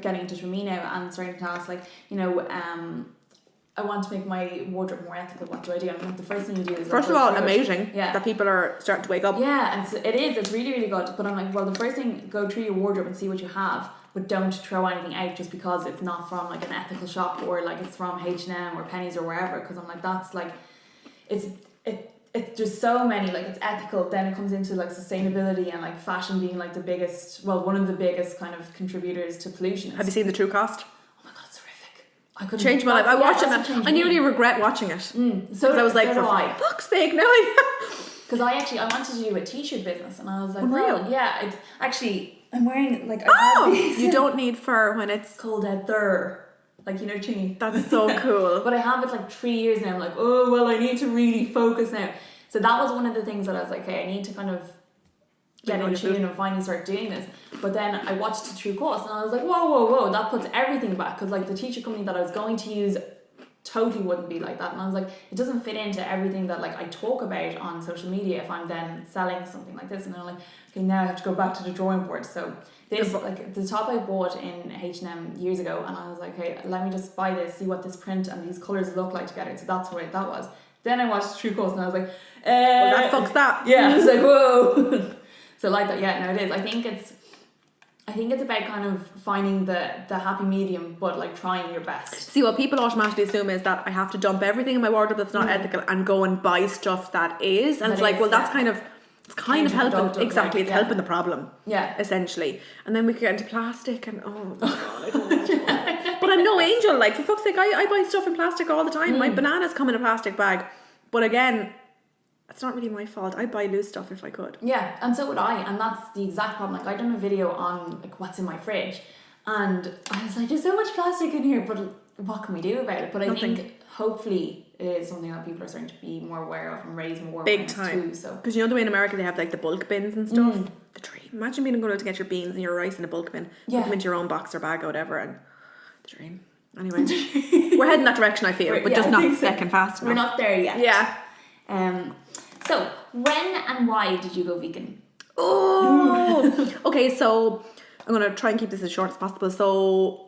getting in touch with me now and starting to ask, like, you know, I want to make my wardrobe more ethical. What do I do? And like, the first thing you do is first of all, amazing that people are starting to wake up. Yeah, and it's really, really good. But I'm like, well, the first thing, go through your wardrobe and see what you have, but don't throw anything out just because it's not from like an ethical shop or like it's from H&M or Pennies or wherever. Because I'm like, that's like, it's there's so many, like, it's ethical, then it comes into like sustainability and like fashion being like one of the biggest kind of contributors to pollution. Have you seen The True Cost? I couldn't change my life. I watched it. I nearly regret watching it. So I was like, for fuck's sake, no. Because I wanted to do a t-shirt business, and I was like, Unreal. well, yeah. I'm wearing like. You don't need fur when it's cold out there. Like, you know, chingy. That's so cool. But I have it like 3 years now. I'm like, oh well, I need to really focus now. So that was one of the things that I was like, okay, I need to kind of get in tune and finally start doing this. But then I watched the True Cost and I was like, whoa, that puts everything back, because like the t-shirt company that I was going to use totally wouldn't be like that. And I was like, it doesn't fit into everything that like I talk about on social media if I'm then selling something like this. And I'm like, okay, now I have to go back to the drawing board. So this, like, the top I bought in H&M years ago, and I was like, hey, let me just buy this, see what this print and these colours look like together. So that's what that was. Then I watched True Cost and I was like, well, that fucks that. Yeah, I was like, whoa. So like that, yeah, no, it is. I think it's about kind of finding the happy medium, but like trying your best. See, what people automatically assume is that I have to dump everything in my wardrobe that's not ethical and go and buy stuff that is. And it's like, well, that's kind of helping. Exactly, it's helping the problem. Yeah. Essentially. And then we get into plastic and oh God, I don't know. But I'm no angel. Like, for fuck's sake, I buy stuff in plastic all the time. My bananas come in a plastic bag. But again, it's not really my fault. I'd buy loose stuff if I could. Yeah, and so would I, and that's the exact problem. Like, I done a video on like what's in my fridge, and I was like, there's so much plastic in here, but what can we do about it? But I think hopefully it is something that people are starting to be more aware of and raise more awareness too. So, because you know the way in America they have like the bulk bins and stuff. The dream. Imagine being able to get your beans and your rice in a bulk bin, put them into your own box or bag or whatever, and the dream. Anyway, we're heading that direction, I feel, but just not second fast enough. We're not there yet. Yeah. So, when and why did you go vegan? Oh, okay, so I'm going to try and keep this as short as possible. So,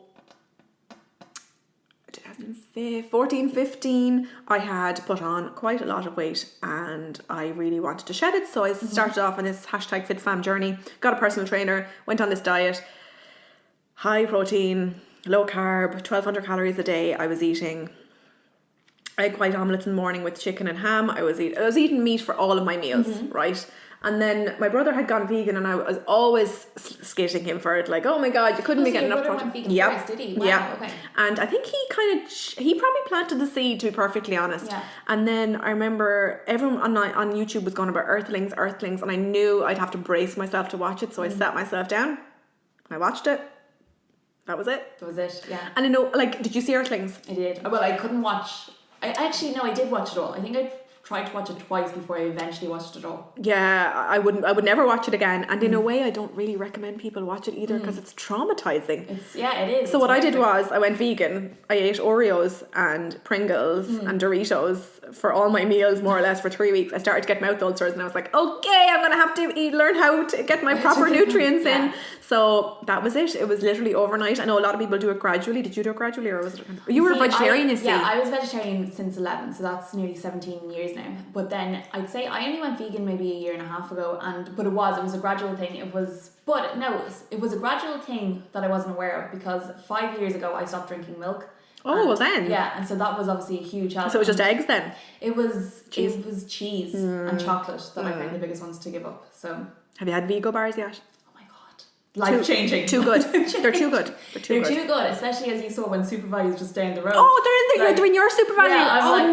2014, 15, I had put on quite a lot of weight and I really wanted to shed it. So I started off on this #FitFam journey, got a personal trainer, went on this diet, high protein, low carb, 1,200 calories a day I was eating. I had white omelets in the morning with chicken and ham. I was eating meat for all of my meals, right? And then my brother had gone vegan and I was always skitting him for it, like, oh my God, you couldn't be getting enough protein. Vegan first, did he? Wow, okay. And I think he probably planted the seed, to be perfectly honest. Yeah. And then I remember everyone on YouTube was going about Earthlings, and I knew I'd have to brace myself to watch it, so I sat myself down, I watched it. That was it. That was it, yeah. And I know, like, did you see Earthlings? I did. Well, I couldn't watch. I did watch it all. I think I tried to watch it twice before I eventually watched it all. Yeah, I would never watch it again. And in a way, I don't really recommend people watch it either because it's traumatizing. It is. So what I did was I went vegan. I ate Oreos and Pringles and Doritos for all my meals, more or less, for 3 weeks. I started to get mouth ulcers and I was like, okay, I'm going to have to learn how to get my proper nutrients in. So that was it. It was literally overnight. I know a lot of people do it gradually. Did you do it gradually, or was it? You were a vegetarian, you see. Yeah, I was vegetarian since 11, so that's nearly 17 years now. But then I'd say I only went vegan maybe a year and a half ago, but it was a gradual thing. It was a gradual thing that I wasn't aware of, because 5 years ago I stopped drinking milk. Oh, well then. Yeah, and so that was obviously a huge help. So it was just eggs then? It was cheese and chocolate that I found the biggest ones to give up. So have you had Vigo bars yet? Life changing. Too good. They're too good. They're too good, especially as you saw when Super Value's just down the road. Oh, they're in your Super Value. I'm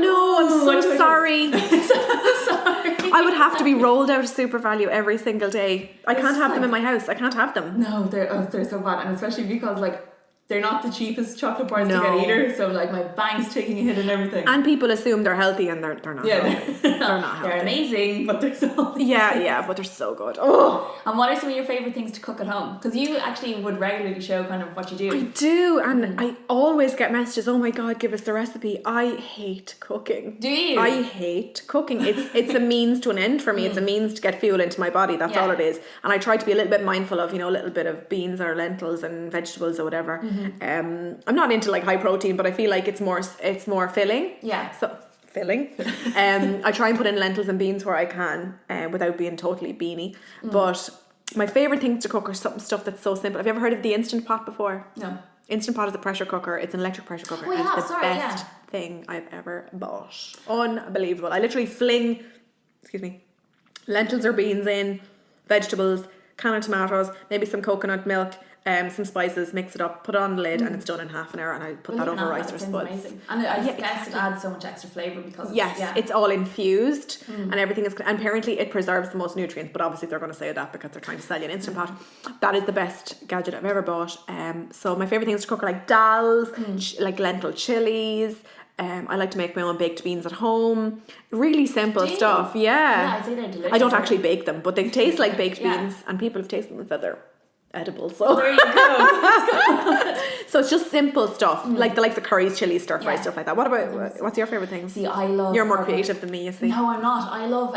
so sorry. Sorry. I would have to be rolled out of Super Value every single day. I can't have them in my house. I can't have them. No, they're so bad, and especially because like they're not the cheapest chocolate bars No. to get either. So like my bank's taking a hit and everything. And people assume they're healthy and they're not Yeah, healthy. They're not healthy. They're amazing, but they're so Yeah, but they're so good. Oh, And what are some of your favourite things to cook at home? Because you actually would regularly show kind of what you do. I do, and I always get messages, oh my god, give us the recipe. I hate cooking. Do you? I hate cooking. It's a means to an end for me. It's a means to get fuel into my body. That's all it is. And I try to be a little bit mindful of, a little bit of beans or lentils and vegetables or whatever. I'm not into like high protein, but I feel like it's more filling. Yeah. So filling. I try and put in lentils and beans where I can, without being totally beanie. But my favourite things to cook are stuff that's so simple. Have you ever heard of the Instant Pot before? No. Instant Pot is a pressure cooker. It's an electric pressure cooker. Oh, and yeah, it's the best thing I've ever bought. Unbelievable. I literally fling, lentils or beans in, vegetables, can of tomatoes, maybe some coconut milk, some spices, mix it up, put it on the lid, and it's done in half an hour. And I put that over rice or spuds. Amazing. And I guess it adds so much extra flavour because it's all infused and everything is, and apparently it preserves the most nutrients, but obviously they're going to say that because they're trying to sell you an Instant Pot. That is the best gadget I've ever bought. So my favourite things to cook are like dals, like lentil chilies. I like to make my own baked beans at home. Really simple stuff. Yeah, I'd say they're delicious. I don't actually bake them, but they taste like baked beans, and people have tasted them and said they're edible. So there you go. so it's just simple stuff, like the likes of curries, chilies, stir fry, stuff like that. What about what's your favourite things? See, I love. You're more creative than me, you see. No, I'm not. I love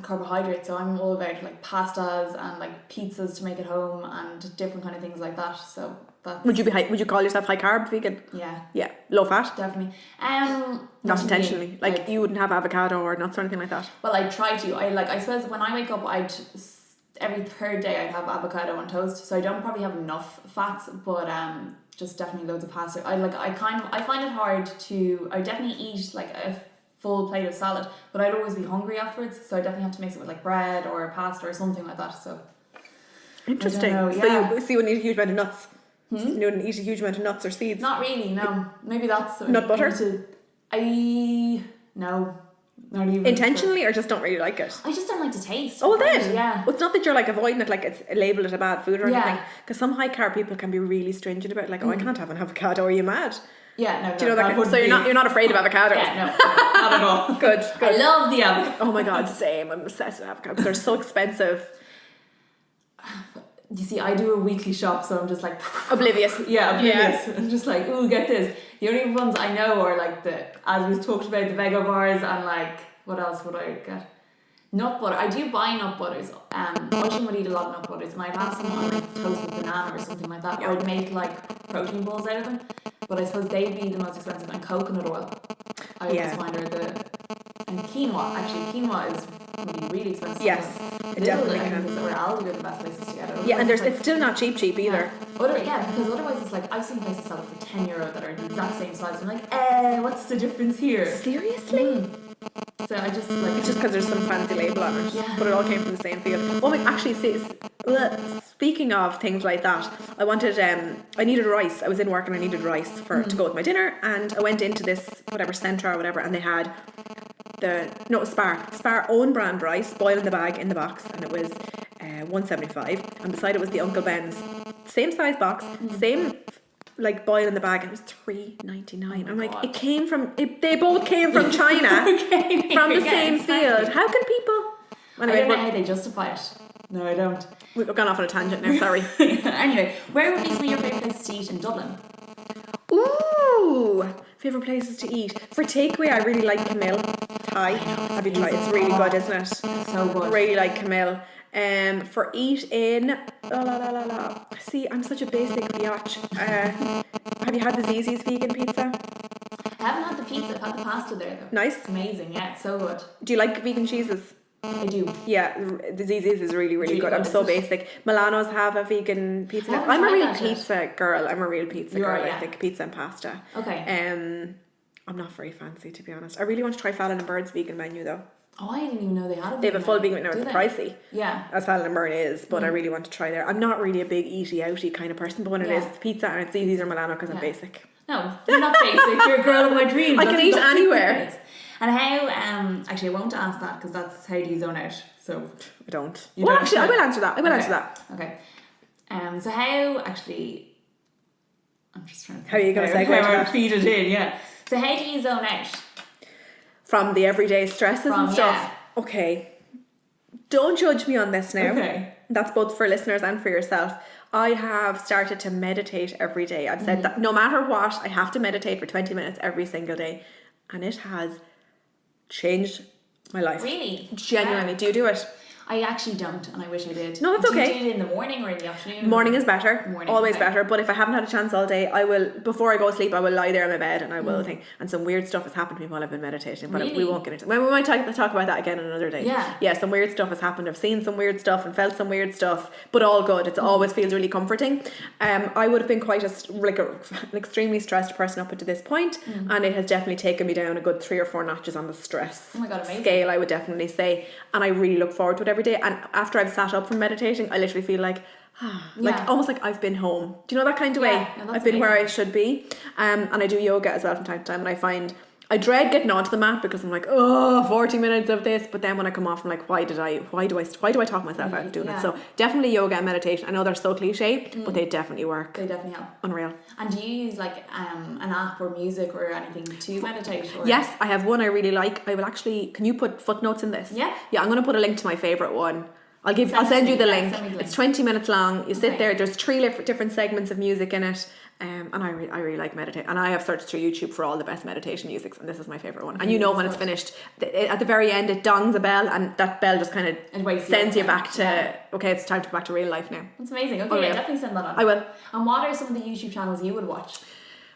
carbohydrates, so I'm all about like pastas and like pizzas to make at home and different kind of things like that. So that's... Would you call yourself high carb vegan? Yeah, low fat. definitely. Not intentionally. Like you wouldn't have avocado or nuts or anything like that. Well, I try to. I suppose when I wake up, every third day I'd have avocado on toast, so I don't probably have enough fats, but just definitely loads of pasta. I find it hard to. I definitely eat like a full plate of salad, but I'd always be hungry afterwards, so I definitely have to mix it with like bread or pasta or something like that. So interesting. I don't know, So you wouldn't eat a huge amount of nuts. You wouldn't eat a huge amount of nuts or seeds. Not really. No, maybe that's nut butter. No. Not even Intentionally, or just don't really like it? I just don't like the taste. Oh, then? Yeah. Well, it's not that you're like avoiding it, like it's labelled as a bad food or Yeah. anything. Because some high carb people can be really stringent about it, like, I can't have an avocado. Are you mad? Yeah, no. Do you know that? So you're not afraid of avocados? Yeah, no, not at all. Good. I love the avocado. Oh my god, same. I'm obsessed with avocados. They're so expensive. You see, I do a weekly shop, so I'm just like Oblivious. Yeah, oblivious. I'm just like, ooh, get this. The only ones I know are like as we talked about, the Vego bars, and like, what else would I get? Nut butter. I do buy nut butters. Ocean would eat a lot of nut butters, and I'd have some on like toast with banana or something like that. Or I'd make like protein balls out of them. But I suppose they'd be the most expensive. And coconut oil, I always find and quinoa. Actually, quinoa is really expensive. Yes, it definitely can. Or Aldi are the best places to get it. Yeah, and it's still not cheap either. Because otherwise it's like, I've seen places sell it for €10 that are the exact same size. I'm like, what's the difference here? Seriously? So I just like... It's just because there's some fancy label on it. Yeah. But it all came from the same field. Oh, actually, speaking of things like that, I needed rice. I was in work and I needed rice to go with my dinner, and I went into this, Centra or whatever, and they had Spar own brand rice, boil in the bag, in the box, and it was $1.75, and beside it was the Uncle Ben's same size box, same like boil in the bag, and it was $3.99. I'm like, they both came from China, from the same field. How can people? Anyway, I don't know how they justify it. No, I don't. We've gone off on a tangent now, sorry. Anyway, where would be some of your favourite places to eat in Dublin? Ooh, favourite places to eat. For takeaway, I really like Camille Thai. Have you tried? It's really good, isn't it? So good. Really like Camille. For eat in, See, I'm such a basic biatch. Have you had the Zzz's vegan pizza? I haven't had the pizza. I've had the pasta there though. Nice. It's amazing. Yeah, it's so good. Do you like vegan cheeses? I do. Yeah, the Zzz's is really, really good. I'm so basic. Milano's have a vegan pizza. I'm a real pizza girl. I think pizza and pasta. Okay. I'm not very fancy, to be honest. I really want to try Fallon and Bird's vegan menu though. Oh, I didn't even know they had a They have a full vegan menu. It's pricey. Yeah. As Fallon and Burn is, but I really want to try there. I'm not really a big eaty outy kind of person, but when it is pizza and it's Zzz's or Milano because I'm basic. No, you're not basic. You're a girl of my dreams. I can eat anywhere. And how? Actually, I won't ask that because that's how do you zone out. So I don't. You don't actually, I will answer that. Okay. So how actually? I'm just trying to think How are you going to segue how to I that? feed it in, yeah. So how do you zone out? From the everyday stresses and stuff. Yeah. Okay. Don't judge me on this now. Okay. That's both for listeners and for yourself. I have started to meditate every day. I've said that no matter what, I have to meditate for 20 minutes every single day. And it has changed my life. Really? Genuinely. Wow. Do you do it? I actually don't, and I wish I did. No, that's okay. Do you do it in the morning or in the afternoon? Morning is better. Morning, Always okay. better. But if I haven't had a chance all day, I will, before I go to sleep, I will lie there in my bed and I will think. And some weird stuff has happened to me while I've been meditating. But Really? we won't get into it. We might talk about that again another day. Yeah. Yeah, some weird stuff has happened. I've seen some weird stuff and felt some weird stuff, but all good. It always feels really comforting. I would have been quite an extremely stressed person up until this point, and it has definitely taken me down a good 3 or 4 notches on the stress Oh my God, amazing. scale, I would definitely say. And I really look forward to it every day. And after I've sat up from meditating, I literally feel like almost like I've been home. Do you know that kind of way? Yeah, no, that's I've been where I amazing. should be. And I do yoga as well from time to time, and I find I dread getting onto the mat because I'm like, 40 minutes of this. But then when I come off, I'm like, why do I talk myself out of doing it? So definitely yoga and meditation. I know they're so cliche, but they definitely work. They definitely help. Unreal. And do you use like an app or music or anything to meditate? Or? Yes, I have one I really like. I will actually. Can you put footnotes in this? Yeah. Yeah, I'm going to put a link to my favorite one. I'll Send send you me the the link. link. It's 20 minutes long. You sit Okay. there. There's 3 different segments of music in it, and I really like meditate. And I have searched through YouTube for all the best meditation musics, and this is my favorite one. And you know when it's finished, at the very end, it dongs a bell, and that bell just kind of wakes you sends up, you back to yeah. okay, it's time to go back to real life now. That's amazing. Okay, Unreal. yeah, definitely send that on. I will. And what are some of the YouTube channels you would watch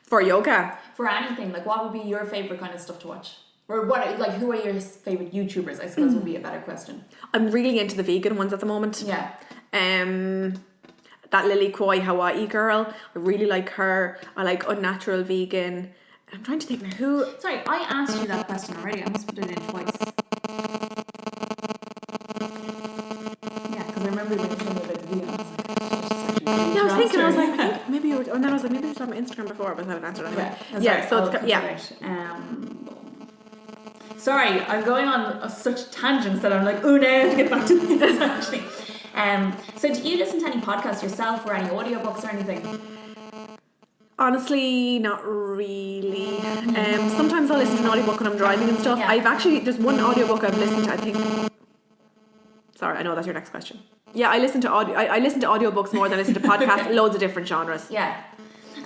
For yoga, for anything? Like, what would be your favorite kind of stuff to watch? Or who are your favorite YouTubers? I suppose would be a better question. I'm really into the vegan ones at the moment. Yeah. That Lily Koi Hawaii girl, I really like her. I like Unnatural Vegan. I'm trying to think now who. Sorry, I asked you that question already. I must put it in twice. Yeah, because I remember when you told me about the vegan. I was like, Yeah, I think maybe you were, and then I was like, maybe you saw my Instagram before, but I haven't answered anyway. So it's sorry, I'm going on such tangents that I'm like, oh no, I have to get back to this actually. So do you listen to any podcasts yourself or any audiobooks or anything? Honestly, not really. Sometimes I'll listen to an audiobook when I'm driving and stuff. Yeah. There's one audiobook I've listened to, I think. Sorry, I know that's your next question. Yeah, I listen to audiobooks more than I listen to podcasts, loads of different genres. Yeah.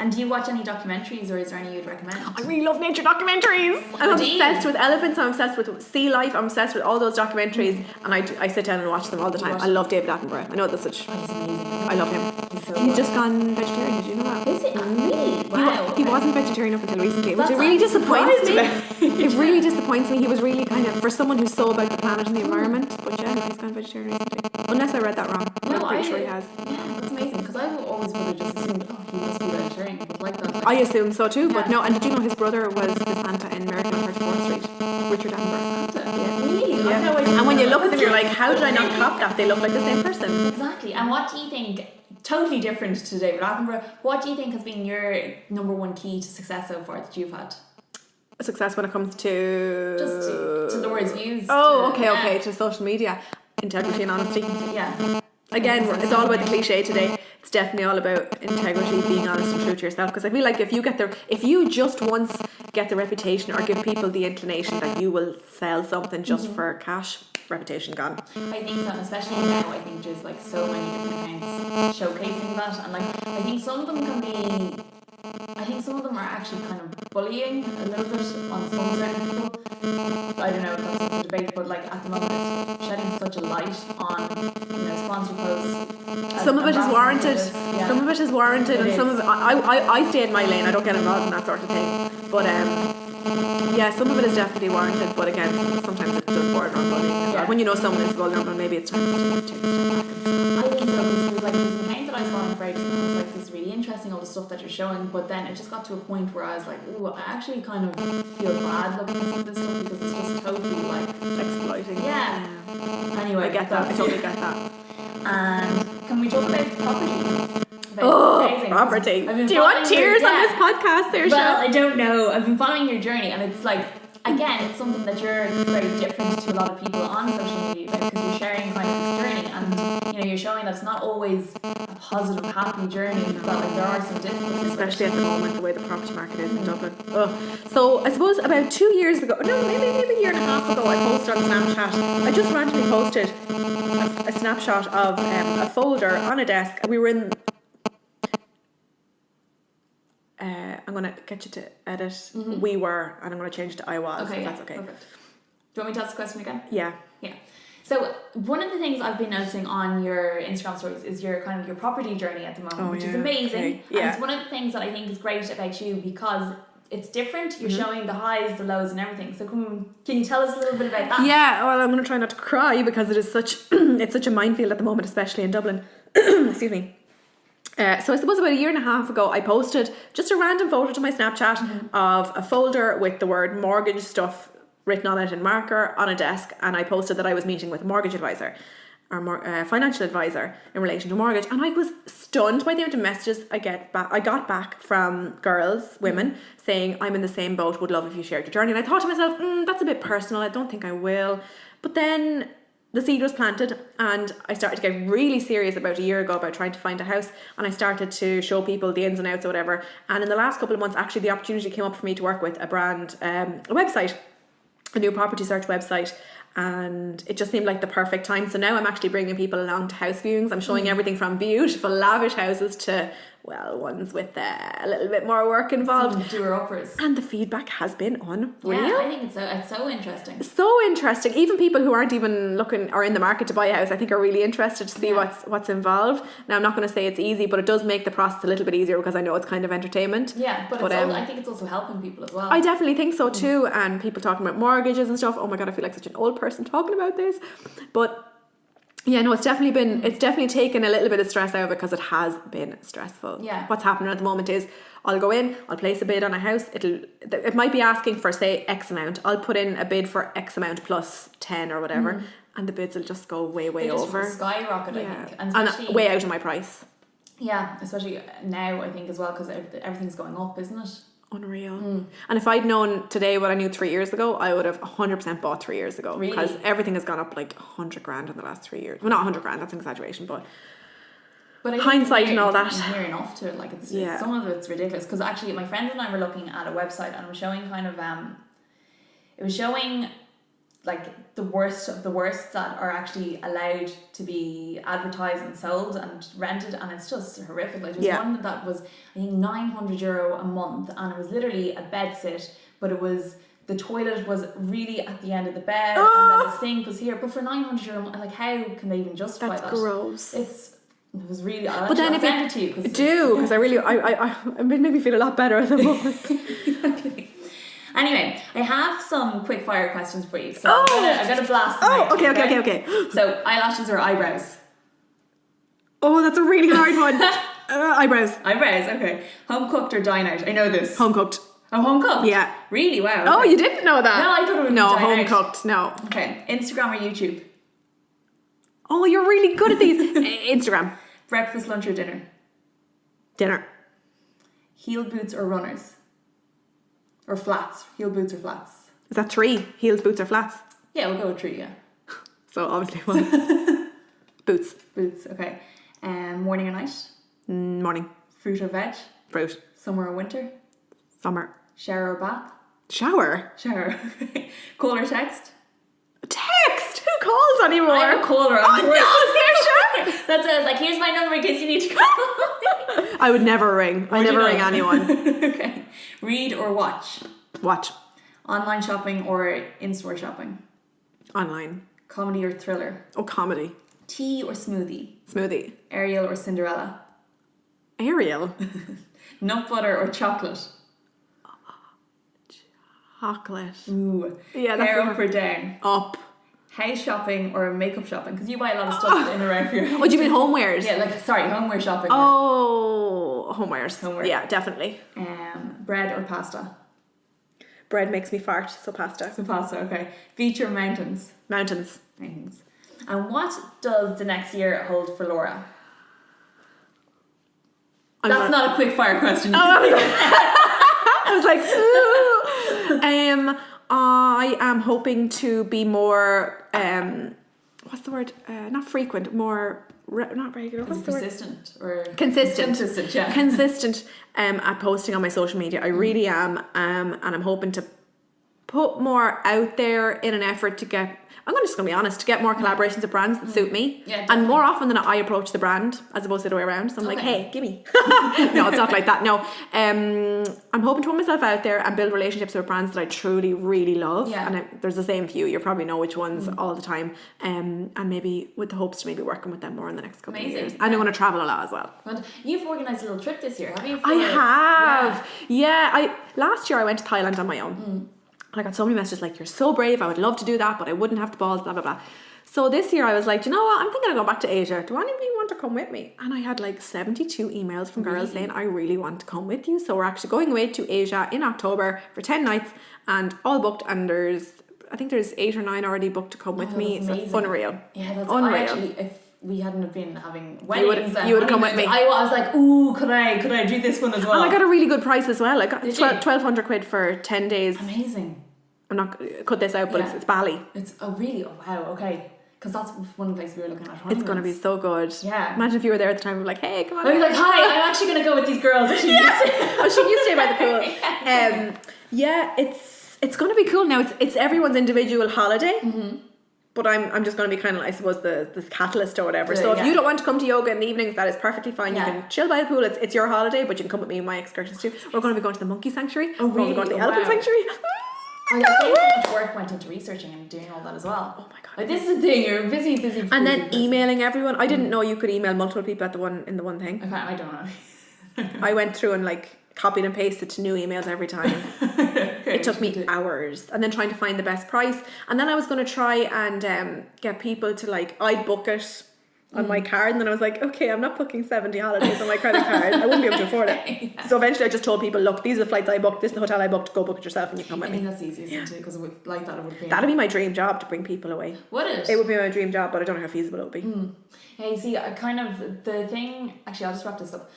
And do you watch any documentaries or is there any you'd recommend? I really love nature documentaries. I'm obsessed with elephants, I'm obsessed with sea life, I'm obsessed with all those documentaries, and I sit down and watch them all the time. I love David Attenborough. I know that's such... He's amazing. I love him. He's just gone vegetarian, did you know that? Is it? Really? Wow. He wasn't vegetarian up until recently, which That's it really disappoints me. surprising. It really disappoints me. He was really kind of, for someone who's so about the planet and the environment, but yeah, he's gone vegetarian recently. Unless I read that wrong. I'm pretty sure he has. Yeah, that's amazing because I've always would have just assumed, he must be vegetarian, but like that. I assume so too, but no. And did you know his brother was the Santa in Miracle on 34th Street? Richard Attenborough. Yeah. Really? Yeah. I have no idea. And when you look at them, you're like, how did I not cop that? They look like the same person. Exactly. And what do you think, totally different to David Attenborough, what do you think has been your number one key to success so far that you've had? Success when it comes to... Just to the words used. To social media. Integrity and honesty. Yeah. Again, it's all about the cliche today. It's definitely all about integrity, being honest and true to yourself. Because I feel like if you just once get the reputation or give people the inclination that you will sell something just for cash, reputation gone. I think so, especially now. I think there's like so many different accounts showcasing that, and like I think some of them can be. I think some of them are actually kind of bullying a little bit on some certain people. I don't know if that's up for debate, but like at the moment it's shedding such a light on sponsor posts. Some of it is warranted. Yeah. Some of it is warranted, It and some of it I stay in my lane. I don't get involved in that sort of thing. But some of it is definitely warranted. But again, sometimes it does border on bullying. Yeah. When you know someone is vulnerable, maybe it's time to take a step back. I think so, because there was like this account that I saw on Breaks and it was like this really interesting, all the stuff that you're showing, but then it just got to a point where I was like, ooh, I actually kind of feel bad looking at some of this stuff because it's just totally like Exploiting. yeah. Anyway, I get that. I totally get that. And can we talk about property? Property. I've been Do you want following tears your- on this podcast there, Well, Sean? I don't know. I've been following your journey and it's like again, it's something that you're very different to a lot of people on social media about, because you're sharing kind of this journey, and you know, you're showing that it's not always a positive, happy journey, that like there are some difficulties, especially at the moment, the way the property market is in Dublin. Ugh. So I suppose about 2 years ago, no, maybe a year and a half ago, I posted on Snapchat. I just randomly posted a snapshot of a folder on a desk. We were in. I'm going to get you to edit. We were, and I'm going to change it to I was. Okay, if that's okay. Perfect. Do you want me to ask the question again? Yeah. Yeah. So one of the things I've been noticing on your Instagram stories is your kind of your property journey at the moment, which is amazing. Okay. And it's one of the things that I think is great about you, because it's different. You're showing the highs, the lows, and everything. So can you tell us a little bit about that? Yeah. Well, I'm going to try not to cry, because it is such it's such a minefield at the moment, especially in Dublin. Excuse me. So I suppose about a year and a half ago, I posted just a random photo to my Snapchat of a folder with the word mortgage stuff written on it in marker on a desk, and I posted that I was meeting with a mortgage advisor or financial advisor in relation to mortgage, and I was stunned by the amount of messages I got back from women saying, I'm in the same boat, would love if you shared your journey. And I thought to myself, that's a bit personal, I don't think I will. But then the seed was planted, and I started to get really serious about a year ago about trying to find a house, and I started to show people the ins and outs or whatever. And in the last couple of months, actually, the opportunity came up for me to work with a brand, a website, a new property search website, and it just seemed like the perfect time. So now I'm actually bringing people along to house viewings. I'm showing everything from beautiful lavish houses to, well, ones with a little bit more work involved. Some doer-uppers. And the feedback has been unreal. Yeah, I think it's so interesting. So interesting. Even people who aren't even looking or in the market to buy a house, I think, are really interested to see what's involved. Now, I'm not going to say it's easy, but it does make the process a little bit easier, because I know it's kind of entertainment. Yeah, but I think it's also helping people as well. I definitely think so too. And people talking about mortgages and stuff. Oh my God, I feel like such an old person talking about this. But yeah, no, it's definitely taken a little bit of stress out, because it has been stressful. Yeah. What's happening at the moment is I'll go in, I'll place a bid on a house. It might be asking for, say, X amount. I'll put in a bid for X amount plus 10 or whatever, and the bids will just go way over. Skyrocket, I think, and way out of my price. Yeah, especially now, I think, as well, because everything's going up, isn't it? Unreal. And if I'd known today what I knew 3 years ago, I would have 100% bought 3 years ago. Really? Because everything has gone up like 100 grand in the last 3 years. Well, not 100 grand, that's an exaggeration, but hindsight and all that. I'm hearing off to it, like it's some of it's ridiculous. Because actually, my friends and I were looking at a website, and it was showing kind of it was showing like the worst of the worst that are actually allowed to be advertised and sold and rented, and it's just horrific. Like there was one that was, I think, €900 a month, and it was literally a bed sit, but it was, the toilet was really at the end of the bed, and then the sink was here. But for €900 a month, like, how can they even justify that? That's gross. It was really. But then if it to you, because it made me feel a lot better at the moment. Exactly. Anyway, I have some quick fire questions for you. So I'm gonna blast them out. Okay. So, eyelashes or eyebrows? Oh, that's a really hard one. Eyebrows. Eyebrows, okay. Home cooked or dine out? I know this. Home cooked. Oh, home cooked? Yeah. Really? Wow. Okay. Oh, you didn't know that? No, I thought it was no, dine home out. cooked. No. Okay. Instagram or YouTube? Oh, you're really good at these. Instagram. Breakfast, lunch or dinner? Dinner. Heel boots or runners? Or flats? Heel boots or flats? Is that 3? Heels, boots or flats? Yeah, we'll go with 3, yeah. So obviously one. Boots. Boots, okay. Morning or night? Morning. Fruit or veg? Fruit. Summer or winter? Summer. Shower or bath? Shower. Shower. Call or text? Text? Who calls anymore? I'm a caller. Oh no, sure. That's it. I was like, here's my number in case you need to call. I would never ring. I never ring anyone. Okay. Read or watch? Watch. Online shopping or in-store shopping? Online. Comedy or thriller? Oh, comedy. Tea or smoothie? Smoothie. Ariel or Cinderella? Ariel. Nut butter or chocolate? Chocolate. Ooh. Yeah, Hair up or down? Up. House shopping or makeup shopping? Because you buy a lot of stuff in and around for your house. Oh, do you mean homewares? Yeah, homeware shopping. Oh, homewares. Homeware. Yeah, definitely. Bread or pasta? Bread makes me fart, so pasta. So pasta, okay. Beach or mountains? Mountains. Mountains. And what does the next year hold for Laura? That's not a quick fire question. I was like, ooh. I am hoping to be more, what's the word? Not frequent, more, not regular. What's the word? Persistent or Consistent. Consistent, yeah. Consistent at posting on my social media. I really am. And I'm hoping to put more out there in an effort to get, I'm just going to be honest, to get more collaborations with brands that suit me. Yeah, and more often than not, I approach the brand as opposed to the other way around. So I'm like, hey, gimme. No, it's not like that. No. I'm hoping to put myself out there and build relationships with brands that I truly, really love. Yeah. And there's the same few. You probably know which ones all the time. And maybe with the hopes to maybe working with them more in the next couple of years. And I want to travel a lot as well. But you've organised a little trip this year, have you? I have. Yeah. Last year I went to Thailand on my own. And I got so many messages like, you're so brave, I would love to do that, but I wouldn't have the balls, blah, blah, blah. So this year I was like, you know what, I'm thinking of going back to Asia. Do anybody want to come with me? And I had like 72 emails from girls saying, I really want to come with you. So we're actually going away to Asia in October for 10 nights and all booked, and I think there's 8 or 9 already booked to come with me. So it's unreal. Yeah, that's unreal. Actually, if we hadn't have been having weddings, you would come with me. I was like, ooh, could I do this one as well? And I got a really good price as well. I got 1,200 quid for 10 days. Amazing. I'm not cut this out, but it's Bali. It's really, oh wow, okay. Because that's one of the places we were looking at. It's going to be so good. Yeah. Imagine if you were there at the time and like, hey, come on. I'd be like, hi, I'm actually going to go with these girls. Oh, should you stay by the pool? Yeah, it's going to be cool now. It's everyone's individual holiday. But I'm just going to be kind of, I suppose, the catalyst or whatever. So if you don't want to come to yoga in the evenings, that is perfectly fine. You can chill by the pool. It's your holiday, but you can come with me in my excursions too. We're going to be going to the monkey sanctuary. Oh, really? We're going to the elephant sanctuary. I think so much work went into researching and doing all that as well. Oh my god! Like, this is the thing. You're busy. And then emailing everyone. I didn't know you could email multiple people in the one thing. Okay, I don't know. I went through and like copied and pasted to new emails every time. It took me hours, and then trying to find the best price. And then I was going to try and get people to like, I'd book it on my card, and then I was like, okay, I'm not booking 70 holidays on my credit card. I wouldn't be able to afford it. So eventually I just told people, look, these are the flights I booked, this is the hotel I booked, go book it yourself and you come with me. I think that's the easiest thing to do, because like that it would be. That'd be my dream job, to bring people away. Would it? It would be my dream job, but I don't know how feasible it would be. Yeah, you see, I kind of, the thing, actually I'll just wrap this up.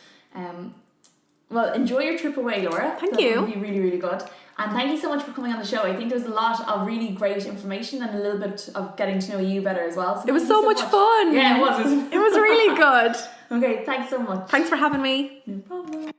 Well, enjoy your trip away, Laura. Thank you. That would be really, really good. And thank you so much for coming on the show. I think there was a lot of really great information and a little bit of getting to know you better as well. So it was so much fun. Yeah, it was. It was really good. Okay, thanks so much. Thanks for having me. No problem.